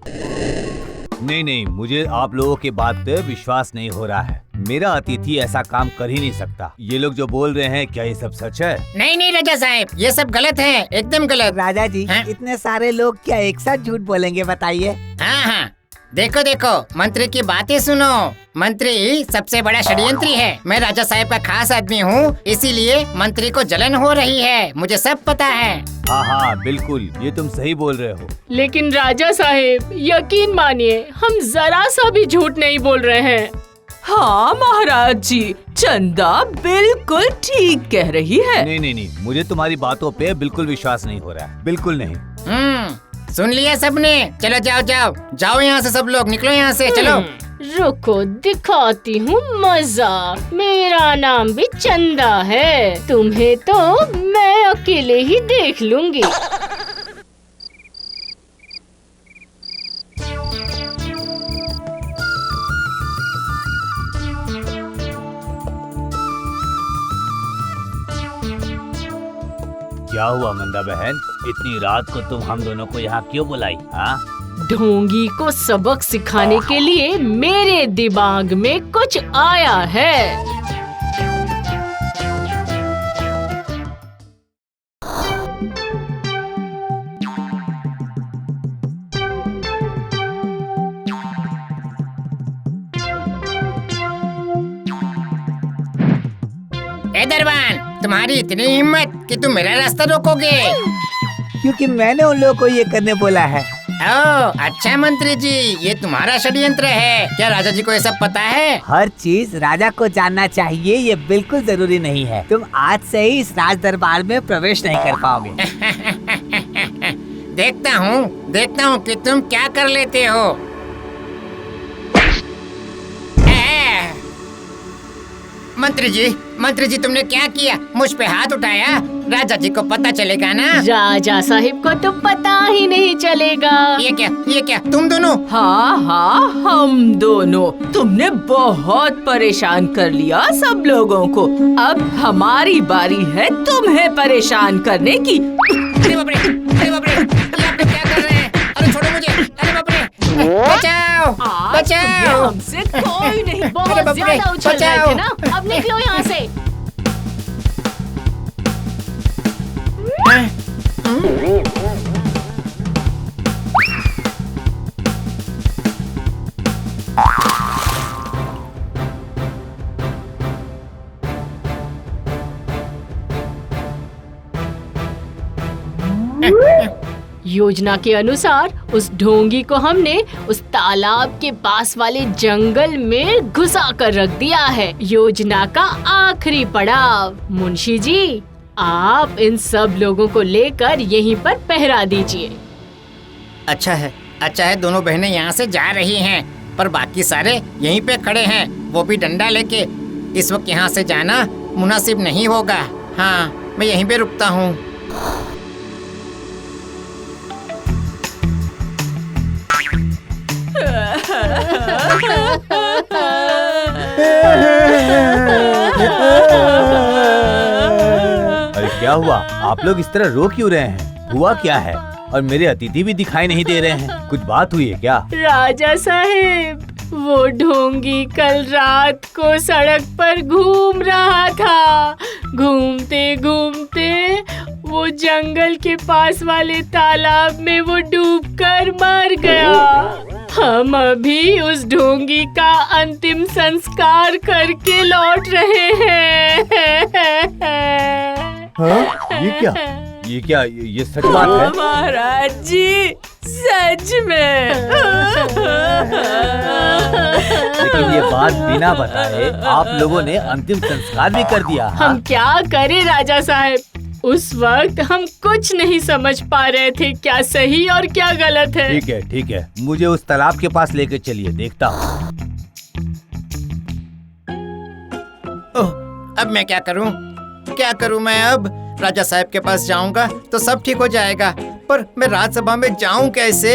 नहीं, मुझे आप लोगों की बात पे विश्वास नहीं हो रहा है। मेरा अतिथि ऐसा काम कर ही नहीं सकता। ये लोग जो बोल रहे हैं, क्या ये सब सच है? नहीं राजा साहब, ये सब गलत है, एकदम गलत। राजा जी, इतने सारे लोग क्या एक साथ झूठ बोलेंगे, बताइए। हाँ, देखो मंत्री की बातें सुनो। मंत्री सबसे बड़ा षड्यंत्री है। मैं राजा साहब का खास आदमी हूँ, इसीलिए मंत्री को जलन हो रही है। मुझे सब पता है। हाँ, बिल्कुल, ये तुम सही बोल रहे हो। लेकिन राजा साहिब, यकीन मानिए, हम जरा सा भी झूठ नहीं बोल रहे हैं। हाँ महाराज जी, चंदा बिल्कुल ठीक कह रही है। नहीं, मुझे तुम्हारी बातों पे बिल्कुल विश्वास नहीं हो रहा है, बिल्कुल नहीं। सुन लिया सबने। चलो जाओ यहाँ से, सब लोग निकलो यहाँ से, चलो। रुको, दिखाती हूँ मजा। मेरा नाम भी चंदा है, तुम्हें तो मैं अकेले ही देख लूंगी। क्या हुआ मंदा बहन, इतनी रात को तुम हम दोनों को यहाँ क्यों बुलाई? हाँ, ढोंगी को सबक सिखाने के लिए मेरे दिमाग में कुछ आया है। दरबान, तुम्हारी इतनी हिम्मत कि तुम मेरा रास्ता रोकोगे? क्योंकि मैंने उन लोगों को ये करने बोला है। ओह, अच्छा मंत्री जी, ये तुम्हारा षड्यंत्र है। क्या राजा जी को ये सब पता है? हर चीज राजा को जानना चाहिए, ये बिल्कुल जरूरी नहीं है। तुम आज से ही इस राज दरबार में प्रवेश नहीं कर पाओगे। देखता हूँ कि तुम क्या कर लेते हो। मंत्री जी तुमने क्या किया? मुझ पे हाथ उठाया। राजा जी को पता चलेगा ना? राजा साहिब को तो पता ही नहीं चलेगा। ये क्या तुम दोनों? हाँ, हम दोनों। तुमने बहुत परेशान कर लिया सब लोगों को। अब हमारी बारी है तुम्हें परेशान करने की। अरे बाप रे, ये आप लोग क्या कर रहे हैं? अरे छोड़ो मुझे। अरे बाप रे, बचाओ। हमसे कोई नहीं। बहुत ज्यादा उछल रहे थे ना। अब निकलो यहाँ से। योजना के अनुसार उस ढोंगी को हमने उस तालाब के पास वाले जंगल में घुसा कर रख दिया है। योजना का आखिरी पड़ाव। मुंशी जी, आप इन सब लोगों को लेकर यहीं पर पहरा दीजिए। अच्छा है, दोनों बहनें यहाँ से जा रही हैं, पर बाकी सारे यहीं पे खड़े हैं, वो भी डंडा लेके। इस वक्त यहाँ से जाना मुनासिब नहीं होगा। हाँ, मैं यहीं पे रुकता हूँ। अरे क्या हुआ? आप लोग इस तरह रो क्यों रहे हैं? हुआ क्या है? और मेरे अतिथि भी दिखाई नहीं दे रहे हैं। कुछ बात हुई है क्या? राजा साहिब, वो ढोंगी कल रात को सड़क पर घूम रहा था। घूमते घूमते वो जंगल के पास वाले तालाब में वो डूबकर मर गया। हम अभी उस ढोंगी का अंतिम संस्कार करके लौट रहे हैं। हाँ? ये क्या? ये क्या, ये सच बात है? महाराज जी, सच में। लेकिन ये बात बिना बताए आप लोगों ने अंतिम संस्कार भी कर दिया। हम क्या करें राजा साहब, उस वक्त हम कुछ नहीं समझ पा रहे थे क्या सही और क्या गलत है। ठीक है, मुझे उस तालाब के पास लेके चलिए, देखता हूँ। अब मैं क्या करूं? क्या करूं मैं अब? राजा साहब के पास जाऊंगा तो सब ठीक हो जाएगा, पर मैं राज्यसभा में जाऊं कैसे?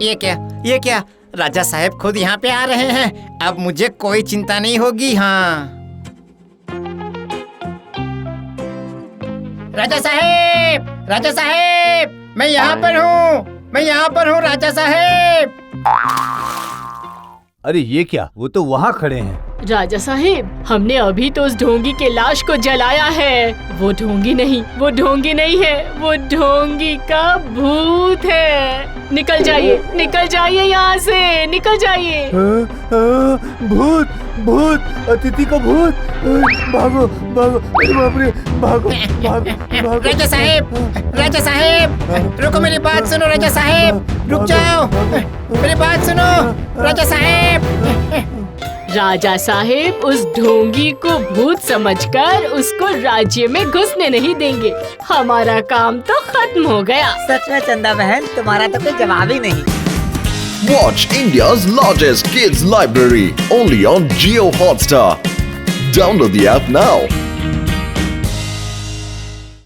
ये क्या? राजा साहब खुद यहाँ पे आ रहे हैं। अब मुझे कोई चिंता नहीं होगी। हाँ, राजा साहेब, मैं यहाँ पर हूँ, राजा साहेब। अरे ये क्या, वो तो वहाँ खड़े हैं। राजा साहिब, हमने अभी तो उस ढोंगी के लाश को जलाया है। वो ढोंगी नहीं है, वो ढोंगी का भूत है। निकल जाइए यहाँ से, निकल जाइए। भूत, अतिथि का भूत। भागो, अरे बाप रे, भागो। राजा साहेब, रुको, मेरी बात सुनो। राजा साहेब, रुक जाओ, मेरी बात सुनो। राजा साहेब उस ढोंगी को भूत समझकर उसको राज्य में घुसने नहीं देंगे। हमारा काम तो खत्म हो गया। सच में चंदा बहन, तुम्हारा तो कोई जवाब ही नहीं। Watch India's largest kids library only on Jio Hotstar. Download the app now.